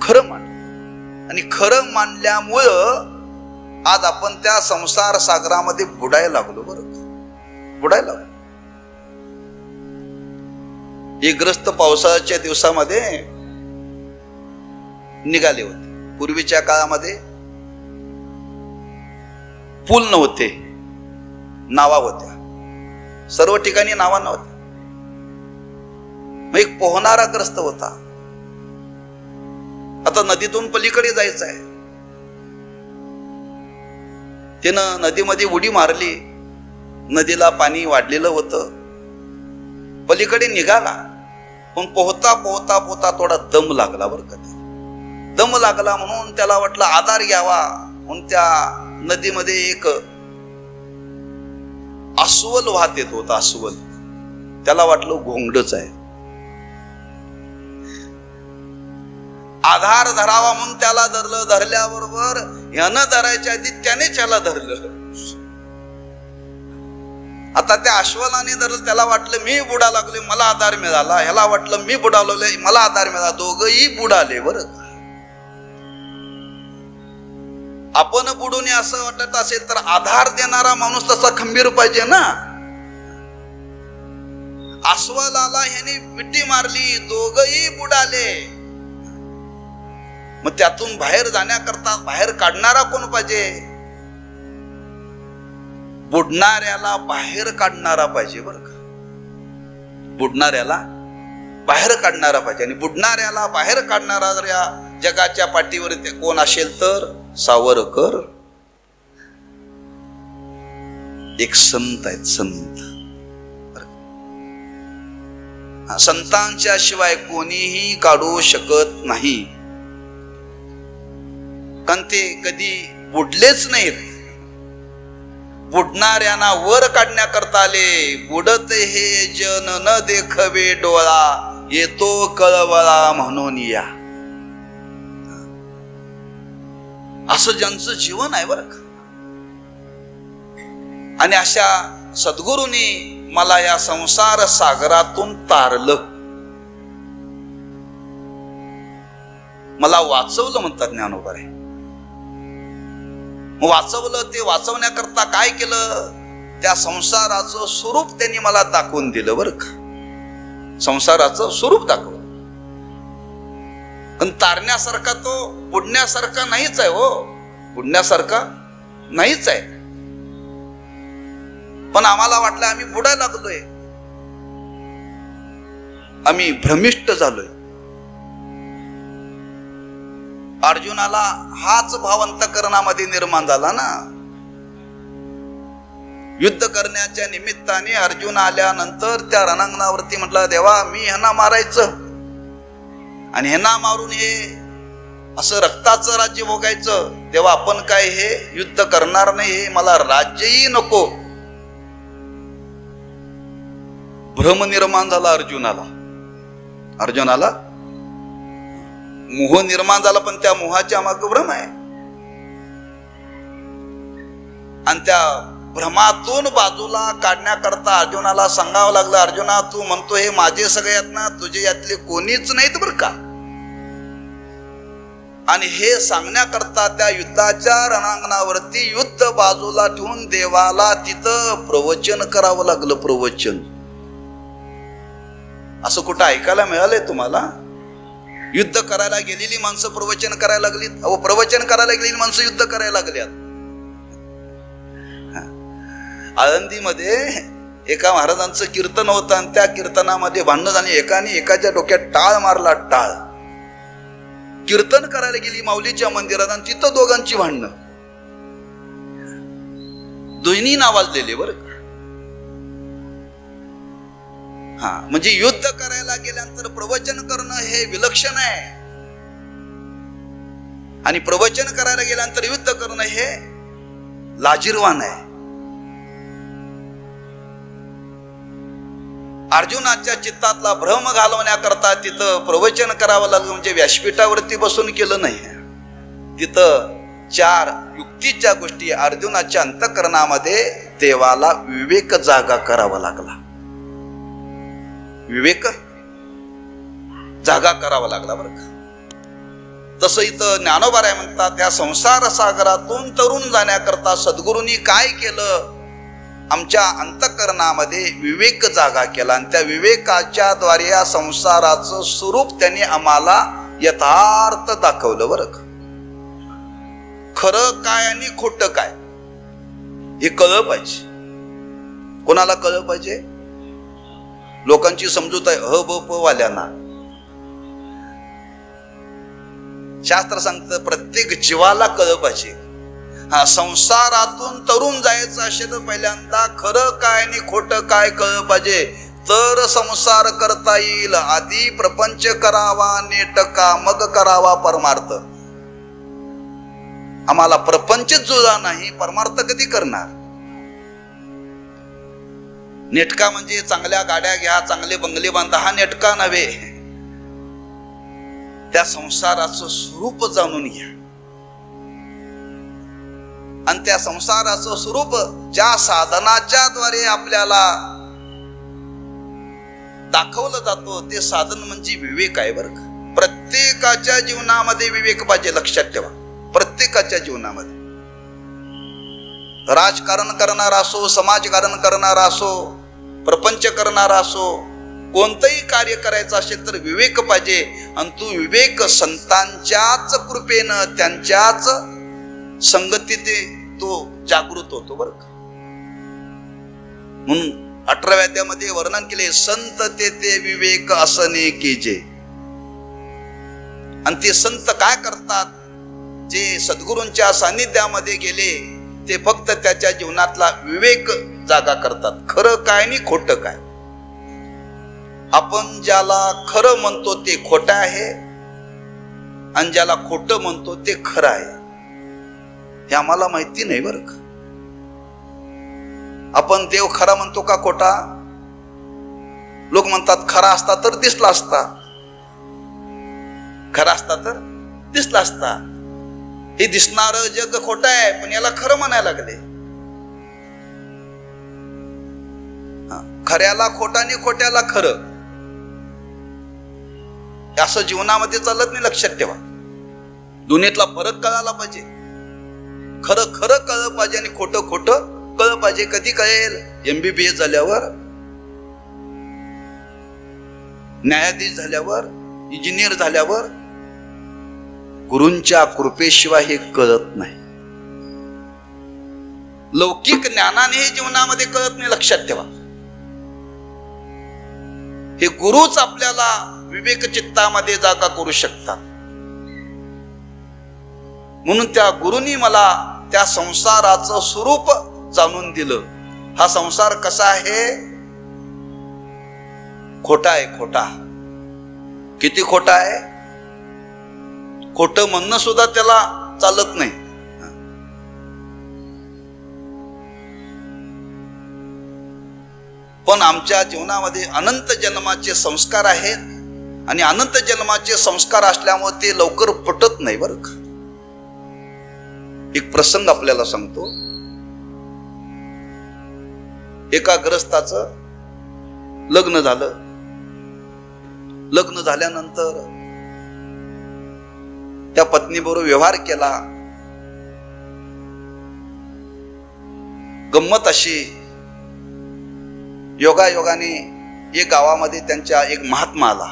खरं मानलं आणि खरं मानल्यामुळं आज आपण त्या संसार सागरामध्ये बुडायला लागलो. बरं, बुडायला लागलो. एक ग्रस्त पावसाळ्याच्या दिवसामध्ये निघाले होते. पूर्वीच्या काळामध्ये पूल नव्हते, नावा होत्या, सर्व ठिकाणी नावा नव्हत्या. एक पोहणारा ग्रस्त होता. आता नदीतून पलीकडे जायचं आहे. त्यानं नदीमध्ये उडी मारली. नदीला पाणी वाढलेलं होतं. पलीकडे निघाला, पण पोहता पोहता पोहता थोडा दम लागला. बरं का, दम लागला म्हणून त्याला वाटलं आधार घ्यावा, म्हणून त्या नदीमध्ये एक अस्वल वाहत येत होता. अस्वल, त्याला वाटलं घोंगडच आहे. आधार धरावा म्हणून त्याला धरलं. धरल्याबरोबर ह्यानं धरायच्या आधी त्याने त्याला धरलं. आता त्या अश्वलाने धरलं. त्याला वाटलं मी बुडा लागले, मला आधार मिळाला. ह्याला वाटलं मी बुडावले, मला आधार मिळाला. दोघही बुडाले. बरं, आपण बुडू नये असं वाटत असेल तर आधार देणारा माणूस तसा खंबीर पाहिजे ना. अस्वलाला ह्याने मिठी मारली, दोघही बुडाले. मग त्यातून बाहेर जाण्याकरता बाहेर काढणारा कोण पाहिजे? बुडणाऱ्याला बाहेर काढणारा पाहिजे. बरं का, बुडणाऱ्याला बाहेर काढणारा पाहिजे. आणि बुडणाऱ्याला बाहेर काढणारा जर या जगाच्या पाठीवर कोण असेल तर सावरकर. एक संत आहेत, संत. संतांच्या शिवाय कोणीही काढू शकत नाही, कारण ते कधी बुडलेच नाहीत. बुडणाऱ्यांना वर काढण्याकरता आले. बुडत हे जन न देखवे डोळा, येतो कळवळा म्हणून या. असं ज्यांचं जीवन आहे. बरं का, आणि अशा सद्गुरूंनी मला या संसार सागरातून तारलं, मला वाचवलं म्हणतात ज्ञानोबा. वाचवलं. ते वाचवण्याकरता काय केलं? त्या संसाराचं स्वरूप त्यांनी मला दाखवून दिलं. बरं का, संसाराचं स्वरूप दाखवलं. पण तारण्यासारखा तो बुडण्यासारखा नाहीच आहे. हो, बुडण्यासारखा नाहीच आहे. पण आम्हाला वाटलं आम्ही बुडायला लागलोय, आम्ही भ्रमिष्ट झालोय. अर्जुनाला हाच भाव अंतःकरणामध्ये निर्माण झाला ना. युद्ध करण्याच्या निमित्ताने अर्जुन आल्यानंतर त्या रणांगणावरती म्हटलं, देवा मी ह्यांना मारायचं आणि ह्यांना मारून हे असं रक्ताचं राज्य भोगायचं. देवा आपण काय हे युद्ध करणार नाही, हे मला राज्यही नको. भ्रम निर्माण झाला अर्जुनाला. अर्जुनाला मोह निर्माण झाला, पण त्या मोहाच्या मागे भ्रम आहे. आणि त्या भ्रमातून बाजूला काढण्याकरता अर्जुनाला सांगावं लागलं, अर्जुना तू म्हणतो हे माझे सगळे आहेत ना, तुझे यातले कोणीच नाहीत बरं का. आणि हे सांगण्याकरता त्या युद्धाच्या रणांगणावरती युद्ध बाजूला ठेवून देवाला तिथं प्रवचन करावं लागलं. प्रवचन असं कुठं ऐकायला मिळालंय तुम्हाला? युद्ध करायला गेलेली माणसं प्रवचन करायला लागली. अहो, प्रवचन करायला गेलेली माणसं युद्ध करायला लागल्यात. आळंदीमध्ये एका महाराजांचं कीर्तन होतं आणि त्या कीर्तनामध्ये भांडण झाली. एकाने एकाच्या डोक्यात टाळ मारला. टाळ कीर्तन करायला गेली माऊलीच्या मंदिरात आणि तिथं दोघांची भांडणं. दोन्ही नावाजलेले. बरं का, हा, म्हणजे युद्ध करायला गेल्यानंतर प्रवचन करणं हे विलक्षण आहे आणि प्रवचन करायला गेल्यानंतर युद्ध करणं हे लाजिरवान आहे. अर्जुनाच्या चित्तातला भ्रम घालवण्याकरता तिथं प्रवचन करावं लागलं. म्हणजे व्यासपीठावरती बसून केलं नाही, तिथं 4 युक्तीच्या गोष्टी अर्जुनाच्या अंतःकरणामध्ये देवाला विवेक जागा करावा लागला. विवेक जागा करावा लागला बरं का. तसं इथं ज्ञानोबा म्हणतात, त्या संसार सागरातून तरुण जाण्याकरता सद्गुरूंनी काय केलं, आमच्या अंतःकरणामध्ये विवेक जागा केला आणि त्या विवेकाच्या द्वारे या संसाराचं स्वरूप त्यांनी आम्हाला यथार्थ दाखवलं बरं का. खरं काय आणि खोटं काय हे कळलं पाहिजे. कोणाला कळलं पाहिजे? लोकांची समजूत आहे ह ब प वाल्यांना. शास्त्र सांगतं प्रत्येक जीवाला कळलं पाहिजे. हा, संसारातून तरुण जायचं असेल तर पहिल्यांदा खरं काय आणि खोटं काय कळलं पाहिजे, तर संसार करता येईल. आधी प्रपंच करावा नेटका, मग करावा परमार्थ. आम्हाला प्रपंचच जुळला नाही, परमार्थ कधी करणार? नेटका म्हणजे चांगल्या गाड्या घ्या, चांगले बंगले बांधा, हा नेटका नव्हे. त्या संसाराचं स्वरूप जाणून घ्या आणि त्या संसाराचं स्वरूप ज्या साधनाच्या द्वारे आपल्याला दाखवलं जातं ते साधन म्हणजे विवेक आहे बरं का. प्रत्येकाच्या जीवनामध्ये विवेक पाहिजे, लक्षात ठेवा. प्रत्येकाच्या जीवनामध्ये राजकारण करणारा असो, समाजकारण करणारा असो, प्रपंच करणारा असो, कोणतंही कार्य करायचं असेल तर विवेक पाहिजे. आणि तो विवेक संतांच्याच कृपेनं, त्यांच्याच संगतीत तो जागृत होतो बरं का. म्हणून 18व्या अध्यायामध्ये वर्णन केले, संत ते विवेक असणे कीजे. आणि ते संत काय करतात, जे सद्गुरूंच्या सानिध्यामध्ये गेले ते फक्त त्याच्या जीवनातला विवेक जागा करतात. खरं काय आणि खोटं काय. आपण ज्याला खरं म्हणतो ते खोटं आहे आणि ज्याला खोटं म्हणतो ते खरं आहे, हे आम्हाला माहिती नाही बरं का. आपण देव खरा म्हणतो का खोटा? लोक म्हणतात खरा असता तर दिसला असता, खरा असता तर दिसला असता. हे दिसणार जग खोटं आहे पण याला खरं म्हणायला लागले. खऱ्याला खोटा आणि खोट्याला खरं, असं जीवनामध्ये चालत नाही. लक्षात ठेवा, दुनियेतला फरक कळायला पाहिजे. खरं खरं कळलं पाहिजे आणि खोटं खोटं कळलं पाहिजे. कधी कळेल? MBBS झाल्यावर, न्यायाधीश झाल्यावर, इंजिनियर झाल्यावर. गुरूंच्या कृपेशिवाय हे कळत नाही. लौकिक ज्ञानाने हे जीवनामध्ये कळत नाही. लक्षात ठेवा, हे गुरुच आपल्याला विवेक चित्तामध्ये जागा करू शकतात. म्हणून त्या गुरुनी मला त्या संसाराचं स्वरूप जाणून दिलं. हा संसार कसा आहे? खोटा आहे. खोटा किती खोटा आहे? खोटं म्हणणं सुद्धा त्याला चालत नाही. पण आमच्या जीवनामध्ये अनंत जन्माचे संस्कार आहेत आणि अनंत जन्माचे संस्कार असल्यामुळे ते लवकर पटत नाही बरं का. एक प्रसंग आपल्याला सांगतो. एका ग्रस्ताचं लग्न झालं. लग्न झाल्यानंतर त्या पत्नीबरोबर व्यवहार केला. गंमत अशी, योगायोगाने एक गावामध्ये त्यांच्या एक महात्मा आला.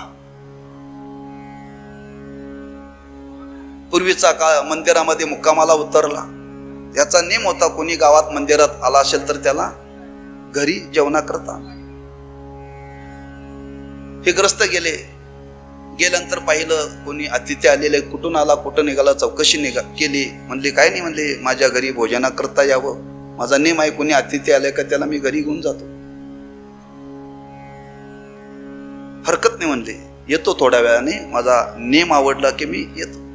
पूर्वीचा काळ मंदिरामध्ये मुक्कामाला उतरला. त्याचा नेम होता, कोणी गावात मंदिरात आला असेल तर त्याला घरी जेवणा करता. हे ग्रस्त गेले. गेल्यानंतर पाहिलं कोणी अतिथी आलेले, कुठून आला कुठं निघाला चौकशी केली. म्हणले काय नाही, म्हणले माझ्या घरी भोजना करता यावं, माझा नेम आहे, कोणी अतिथी आले का त्याला मी घरी घेऊन जातो. हरकत नाही म्हणले, येतो थोड्या वेळाने, माझा नेम आवडला की मी येतो.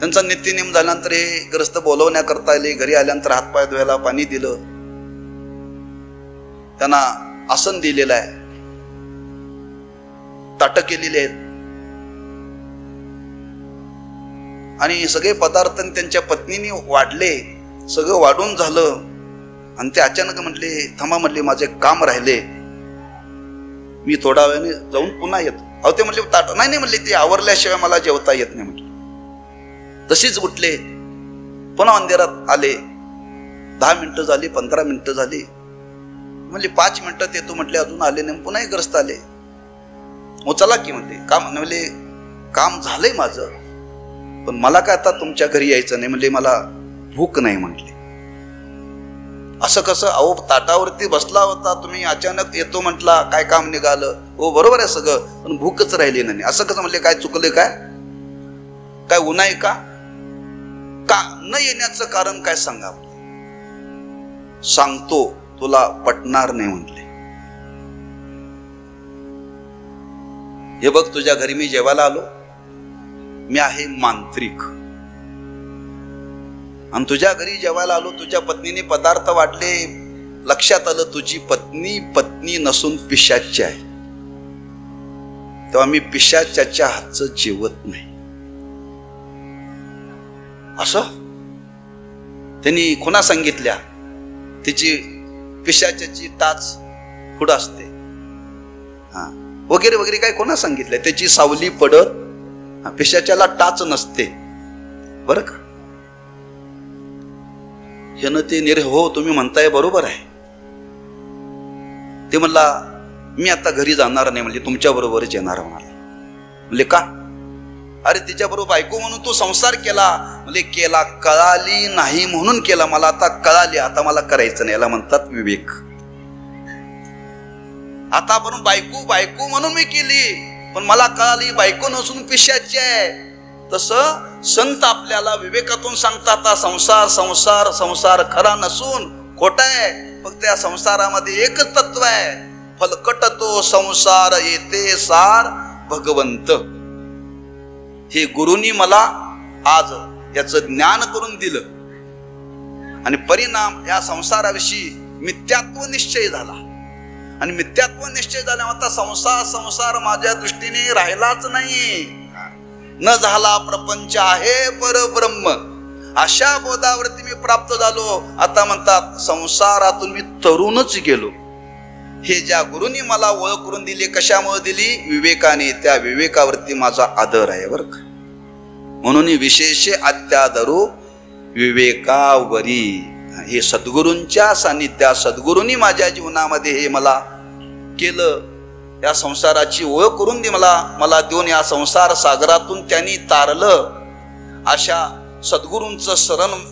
त्यांचा नित्यनेम झाल्यानंतर हे ग्रस्त बोलवण्याकरता आले. घरी आल्यानंतर हातपाय धुवायला पाणी दिलं. त्यांना आसन दिलेलं आहे, ताट केलेले आहेत आणि सगळे पदार्थ त्यांच्या पत्नीने वाढले. सगळं वाढून झालं आणि ते अचानक म्हटले, थांबा म्हटले, माझे काम राहिले, मी थोडा वेळाने जाऊन पुन्हा येतो. अहो ते म्हटले ताट नाही म्हटले, ते आवरल्याशिवाय मला जेवता येत नाही म्हटले. तशीच उठले, पुन्हा मंदिरात आले. 10 मिनिटं झाली, 15 मिनिटं झाली, म्हणजे 5 मिनिटात येतो म्हटले, अजून आले नाही. पुन्हा ग्रस्त आले. मग चला की म्हणले, काम म्हणले काम झालंय माझं, पण मला काय आता तुमच्या घरी यायचं नाही म्हणले, मला भूक नाही म्हटले. असं कसं? अहो ताटावरती बसला होता तुम्ही, अचानक येतो म्हटला, काय काम निघालं? हो बरोबर आहे सगळं, पण भूकच राहिली नाही. असं कसं म्हणले? काय चुकले? काय उन्हा आहे का न येण्याचं कारण काय सांगा? सांगतो, तुला पटणार नाही म्हटले. हे बघ, तुझ्या घरी मी जेवायला आलो, मी आहे मांत्रिक, आणि तुझ्या घरी जेवायला आलो, तुझ्या पत्नीने पदार्थ वाढले, लक्षात आलं तुझी पत्नी नसून पिशाची आहे, तेव्हा मी पिशाच्याच्या हातचं जेवत नाही. असं त्यांनी खुणा सांगितल्या, तिची पिशाच्याची टाच पुढं असते वगैरे वगैरे काय कोणा सांगितलंय, त्याची सावली पडत, पिशाच्याला टाच नसते बरं का. ह्यानं ते हो तुम्ही म्हणताय बरोबर आहे. ते म्हणला मी आता घरी जाणार नाही, म्हणजे तुमच्या बरोबरच येणार म्हणाला. म्हणजे का? अरे तिच्या बरोबर बायको म्हणून तू संसार केला, म्हणजे केला, कळाली नाही म्हणून केला, मला आता कळाली, आता मला करायचं नाही. याला म्हणतात विवेक. आता आपण बायको म्हणून मी केली, पण मला कळाली बायको नसून पिशाची आहे. तसं संत आपल्याला विवेकातून सांगतात, संसार संसार संसार खरा नसून खोटा आहे, फक्त या संसारामध्ये एकच तत्व आहे, फलकट तो संसार येते सार भगवंत. हे गुरुनी मला आज याचं ज्ञान करून दिलं आणि परिणाम या संसाराविषयी मिथ्यात्व निश्चय झाला. आणि मिथ्यात्व निश्चय झाल्यावर आता संसार माझ्या दृष्टीने राहिलाच नाही, न झाला प्रपंच आहे परब्रह्म, अशा बोधावरती मी प्राप्त झालो. आता म्हणतात संसारातून मी तरुणच गेलो. हे ज्या गुरुनी मला ओळख करून दिली, कशामुळे दिली? विवेकाने. त्या विवेकावरती माझा आदर आहे बरं का. म्हणून विशेष अत्यादरो विवेकावरी. हे सद्गुरूंच्या सानिध्यात, सद्गुरूंनी माझ्या जीवनामध्ये हे मला केलं, या संसाराची ओळख करून दी मला देऊन या संसार सागरातून त्यांनी तारलं. अशा सद्गुरूंचं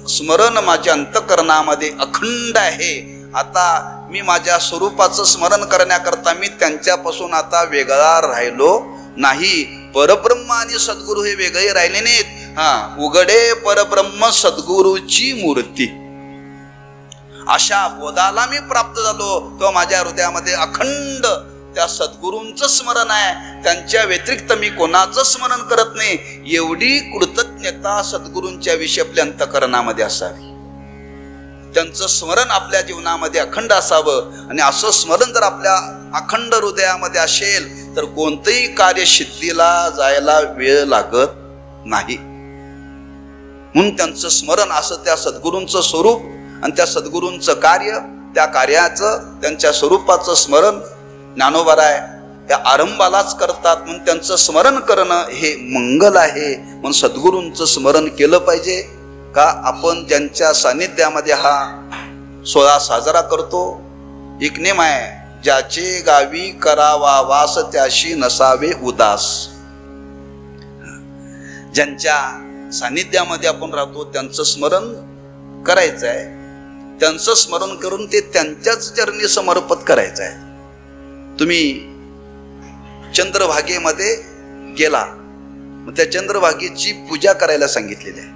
स्मरण माझ्या अंतःकरणामध्ये अखंड आहे. आता मी माझ्या स्वरूपाचं स्मरण करण्याकरता मी त्यांच्यापासून आता वेगळा राहिलो नाही. परब्रह्म आणि सद्गुरू हे वेगळे राहिले नाहीत. उघडे परब्रह्म सद्गुरूची मूर्ती. अशा बोधाला मी प्राप्त झालो, तो माझ्या हृदयामध्ये अखंड त्या सद्गुरूंचं स्मरण आहे. त्यांच्या व्यतिरिक्त मी कोणाचं स्मरण करत नाही. एवढी कृतज्ञता सद्गुरूंच्या विषयी आपल्या अंतःकरणामध्ये असावी. त्यांचं स्मरण आपल्या जीवनामध्ये अखंड असावं. आणि असं स्मरण जर आपल्या अखंड हृदयामध्ये असेल तर कोणतंही कार्य सिद्धीला जायला वेळ लागत नाही. म्हणून त्यांचं स्मरण असं त्या सद्गुरूंचं स्वरूप आणि त्या सद्गुरूंचं कार्य, त्या कार्याचं, त्यांच्या स्वरूपाचं स्मरण ज्ञानोबाराय त्या आरंभालाच करतात. म्हणून त्यांचं स्मरण करणं हे मंगल आहे. म्हणून सद्गुरूंचं स्मरण केलं पाहिजे. का आपण ज्यांच्या सानिध्यामध्ये हा सोहळा साजरा करतो, एक नेम आहे, ज्याचे गावी करावा वास त्याशी नसावे उदास. ज्यांच्या सानिध्यामध्ये आपण राहतो त्यांचं स्मरण करायचं आहे. त्यांचं स्मरण करून ते त्यांच्याच चरणी समर्पित करायचं आहे. तुम्ही चंद्रभागेमध्ये गेला, मग त्या चंद्रभागेची पूजा करायला सांगितलेली आहे.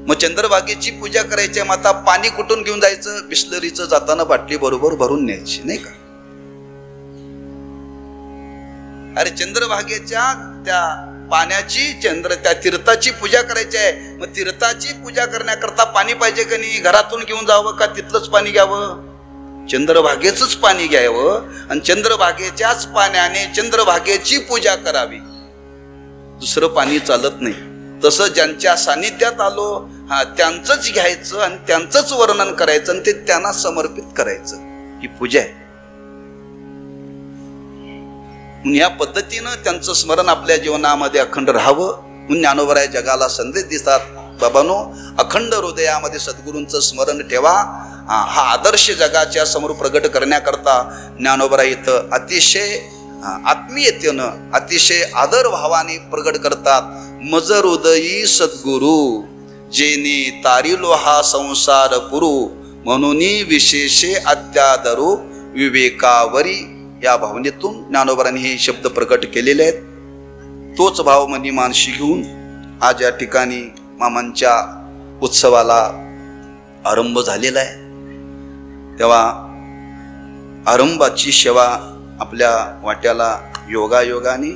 मग चंद्रभागेची पूजा करायची, मग आता पाणी कुठून घेऊन जायचं? बिस्लरीचं जाताना बाटली बरोबर भरून न्यायची, नाही का? अरे चंद्रभागेच्या त्या पाण्याची, त्या तीर्थाची पूजा करायची आहे. मग तीर्थाची पूजा करण्याकरता पाणी पाहिजे का नाही? घरातून घेऊन जावं का तिथलंच पाणी घ्यावं? चंद्रभागेचंच पाणी घ्यावं आणि चंद्रभागेच्याच पाण्याने चंद्रभागेची पूजा करावी, दुसरं पाणी चालत नाही. तसं ज्यांच्या सानिध्यात आलो त्यांचंच घ्यायचं आणि त्यांचंच वर्णन करायचं आणि ते त्यांना समर्पित करायचं, ही पूजा आहे. या पद्धतीनं त्यांचं स्मरण आपल्या जीवनामध्ये अखंड राहावं म्हणून ज्ञानोबराय जगाला संदेश देतात. बाबांनो, अखंड हृदयामध्ये सद्गुरूंचं स्मरण ठेवा. हा आदर्श जगाच्या समोर प्रगट करण्याकरता ज्ञानोबराय इथं अतिशय आत्मीयतेनं अतिशय आदर भावाने प्रगट करतात. मज हृदयी सद्गुरु जेने तारिलो हा संसार पुरू, म्हणून विशेषे अत्यादरू विवेकावरी. या भावनेतून ज्ञानोबरांनी हे शब्द प्रकट केलेले आहेत. तोच भाव मनी मानशी घेऊन आज या ठिकाणी मामांच्या उत्सवाला आरंभ झालेला आहे. तेव्हा आरंभाची सेवा आपल्या वाट्याला योगायोगाने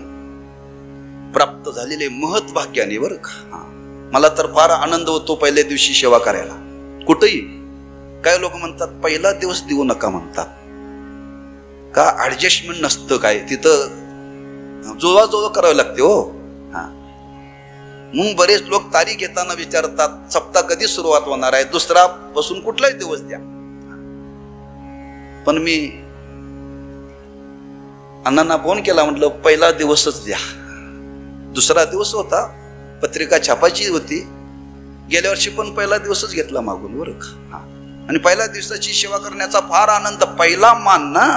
प्राप्त झालेले महत् भाग्याने बरं का. मला तर फार आनंद होतो पहिल्या दिवशी सेवा करायला. कुठेही काय लोक म्हणतात पहिला दिवस देऊ नका म्हणतात का, ऍडजस्टमेंट नसतं काय तिथं, जोवाजोवा करावं लागते हो. मग बरेच लोक तारीख घेताना विचारतात सप्ताह कधी सुरुवात होणार आहे, दुसरा पासून कुठलाही दिवस द्या. पण मी अण्णांना फोन केला, म्हटलं पहिला दिवसच द्या. दुसरा दिवस होता, पत्रिका छापायची होती, गेल्या वर्षी पण पहिला दिवसच घेतला मागून बरं का. आणि पहिल्या दिवसाची सेवा करण्याचा फार आनंद. पहिला मान ना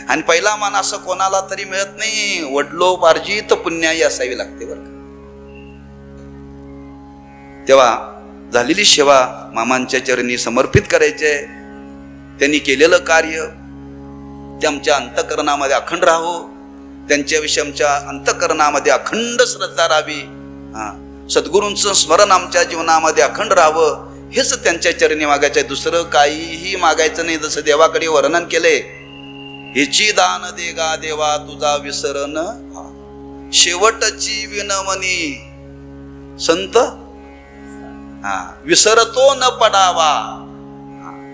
आणि पहिला मान असं कोणाला तरी मिळत नाही. वडलो पार्जित पुण्याई असावी लागते बरं का. तेव्हा झालेली सेवा मामांच्या चरणी समर्पित करायचे. त्यांनी केलेलं कार्य ते आमच्या अंतःकरणामध्ये अखंड राहावं, त्यांच्याविषयी आमच्या अंतःकरणामध्ये अखंड श्रद्धा राहावी, सद्गुरूंचं स्मरण आमच्या जीवनामध्ये अखंड राहावं, हेच त्यांच्या चरणी मागायचं आहे. दुसरं काहीही मागायचं नाही. जसं देवाकडे वर्णन केले, हिची दान देगा देवा तुझा विसरण, शेवटची विनवणी संत विसरतो न पडावा.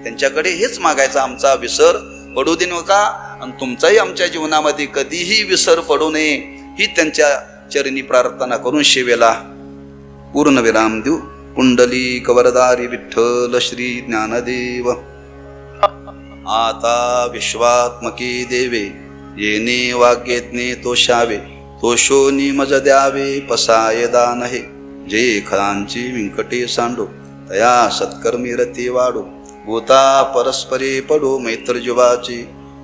त्यांच्याकडे हेच मागायचं, आमचा विसर पडू दे नका आणि तुमचाही आमच्या जीवनामध्ये कधीही विसर पडू नये, ही त्यांच्या चरणी प्रार्थना करून सेवेला पूर्ण विराम देऊ. कुंडली कवरदारी विठ्ठल श्री ज्ञानदेव. आता विश्वात्मकी देवे येणे वाग्यज्ञे तोषावे, तोषोनी मज द्यावे पसाय दान हे. जे खरांची व्यंकटे सांडो तया सत्कर्मी रती वाढो, भूता परस्परे पडो मैत्र जीवाची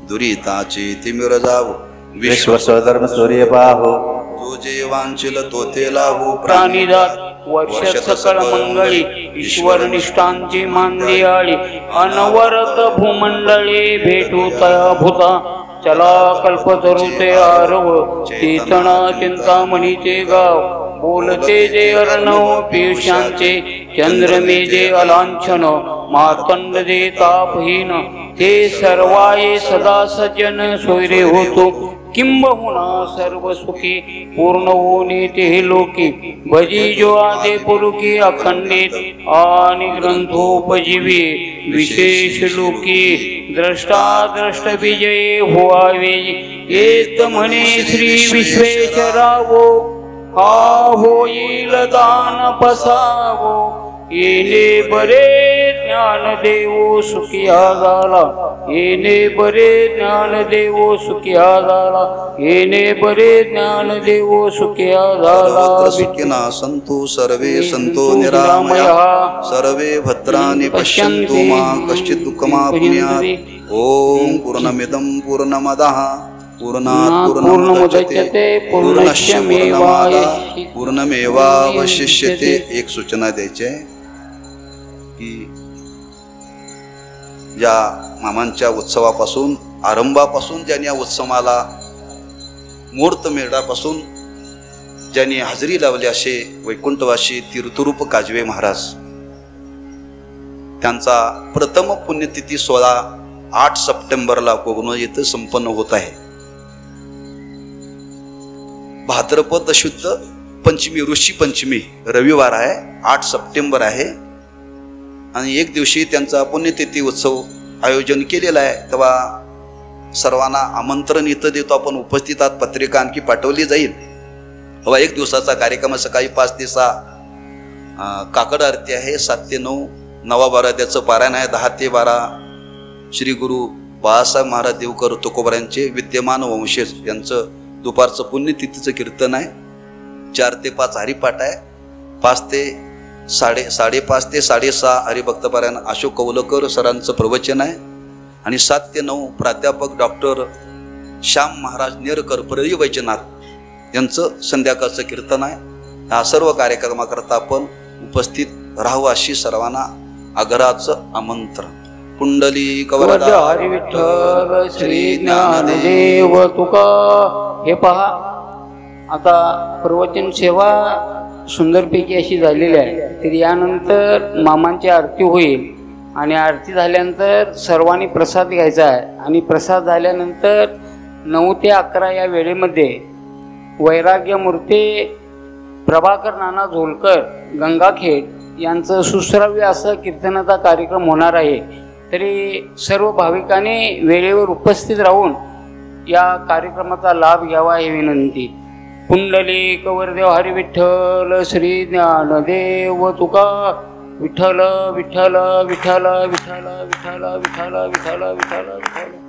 दुरिताची तिमिर जावो. विश्व स्वधर्म सूर्य पाहो, जो जे वांछिल तो ते लाभो. प्राणीदात वर्ष सकळ मंगळी, ईश्वर निष्ठांची मानली आळी. अनवरत भूमंडळी भेटू तया भूता, चला कल्पतरू ते आरव. चेतना चिंतामणीचे गाव, बोलते जे अर्णव पियुषांचे. चंद्रमे जे अलांछन, मार्तंड जे तापहीन. ते सर्वाये सदा सज्जन सोयरे होतो. किंबहुना सर्व सुखी पूर्ण होणे ते लोकी. भजी जो आदे पुरुकी अखंडित आणि ग्रंथोपजीवी. विशेष लोकी द्रष्टा द्रष्ट विजय व्हावे. येत म्हणे श्री विश्वेश्वरावो, हा होईल दान पसावो. येणे बरे ज्ञान देवो सुखिया झाला. येणे बरे ज्ञान देवो सुखिया झाला. येणे बरे ज्ञान देवो सुखिया झाला. सुखिना संतो सर्वे संतो निरामया, सर्वे भद्राणि पश्यन्तु मा कश्चित् दुःखमाप्नुयात्. ओम पूर्णमिदं पूर्णमदः पूर्णात् पूर्णमुदच्यते पूर्णस्य पूर्णमेवावशिष्यते. एक सूचना द्यायची आहे की या मामांच्या उत्सवापासून आरंभापासून ज्यांनी या उत्सवाला मुहूर्त मेढापासून ज्यांनी हजेरी लावली असे वैकुंठवासी तीर्थरूप काजवे महाराज, त्यांचा प्रथम पुण्यतिथी सोहळा 8 सप्टेंबरला कोकण येथे संपन्न होत आहे. भाद्रपद शुद्ध पंचमी ऋषी पंचमी रविवार आहे, 8 सप्टेंबर आहे. आणि एक दिवशी त्यांचा पुण्यतिथी उत्सव आयोजन केलेला आहे, तेव्हा सर्वांना आमंत्रण इथं देतो आपण, उपस्थित आहात, पत्रिका आणखी पाठवली जाईल. तेव्हा एक दिवसाचा कार्यक्रम सकाळी 5 ते 6 काकड आरती आहे, 7 ते 9 नवाबाराध्याचं पारायण आहे, 10 ते 12 श्री गुरु बाळासाहेब महाराज देवकर तुकोबऱ्यांचे विद्यमान वंशज यांचं दुपारचं पुण्यतिथीचं कीर्तन आहे, 4 ते 5 हरिपाठ आहे, 5 ते 5:30 ते 6:30 हरिभक्तपारायण अशोक कौलकर सरांचं प्रवचन आहे आणि 7 ते 9 प्राध्यापक डॉक्टर श्याम महाराज नेरकर परळी वैजनाथ यांचं संध्याकाळचं कीर्तन आहे. हा सर्व कार्यक्रमाकरता आपण उपस्थित राहू अशी सर्वांना आग्रहाचं आमंत्रण. कुंडली कवरदा हरी विठ्ठल श्री ज्ञानदेव तुका. हे पहा, आता प्रवचन सेवा सुंदरपैकी अशी झालेली आहे, तर यानंतर मामांची आरती होईल आणि आरती झाल्यानंतर सर्वांनी प्रसाद घ्यायचा आहे आणि प्रसाद झाल्यानंतर 9 ते 11 या वेळेमध्ये वैराग्य मूर्ती प्रभाकर नाना झोलकर गंगाखेड यांचं सुश्राव्य असं कीर्तनाचा कार्यक्रम होणार आहे. तरी सर्व भाविकांनी वेळेवर उपस्थित राहून या कार्यक्रमाचा लाभ घ्यावा ही विनंती. कुंडली कवरदेव हरी विठ्ठल श्री ज्ञानदेव तुका. विठ्ठल विठ्ठल विठ्ठल विठ्ठल विठ्ठल विठ्ठल विठ्ठल विठ्ठल विठ्ठल.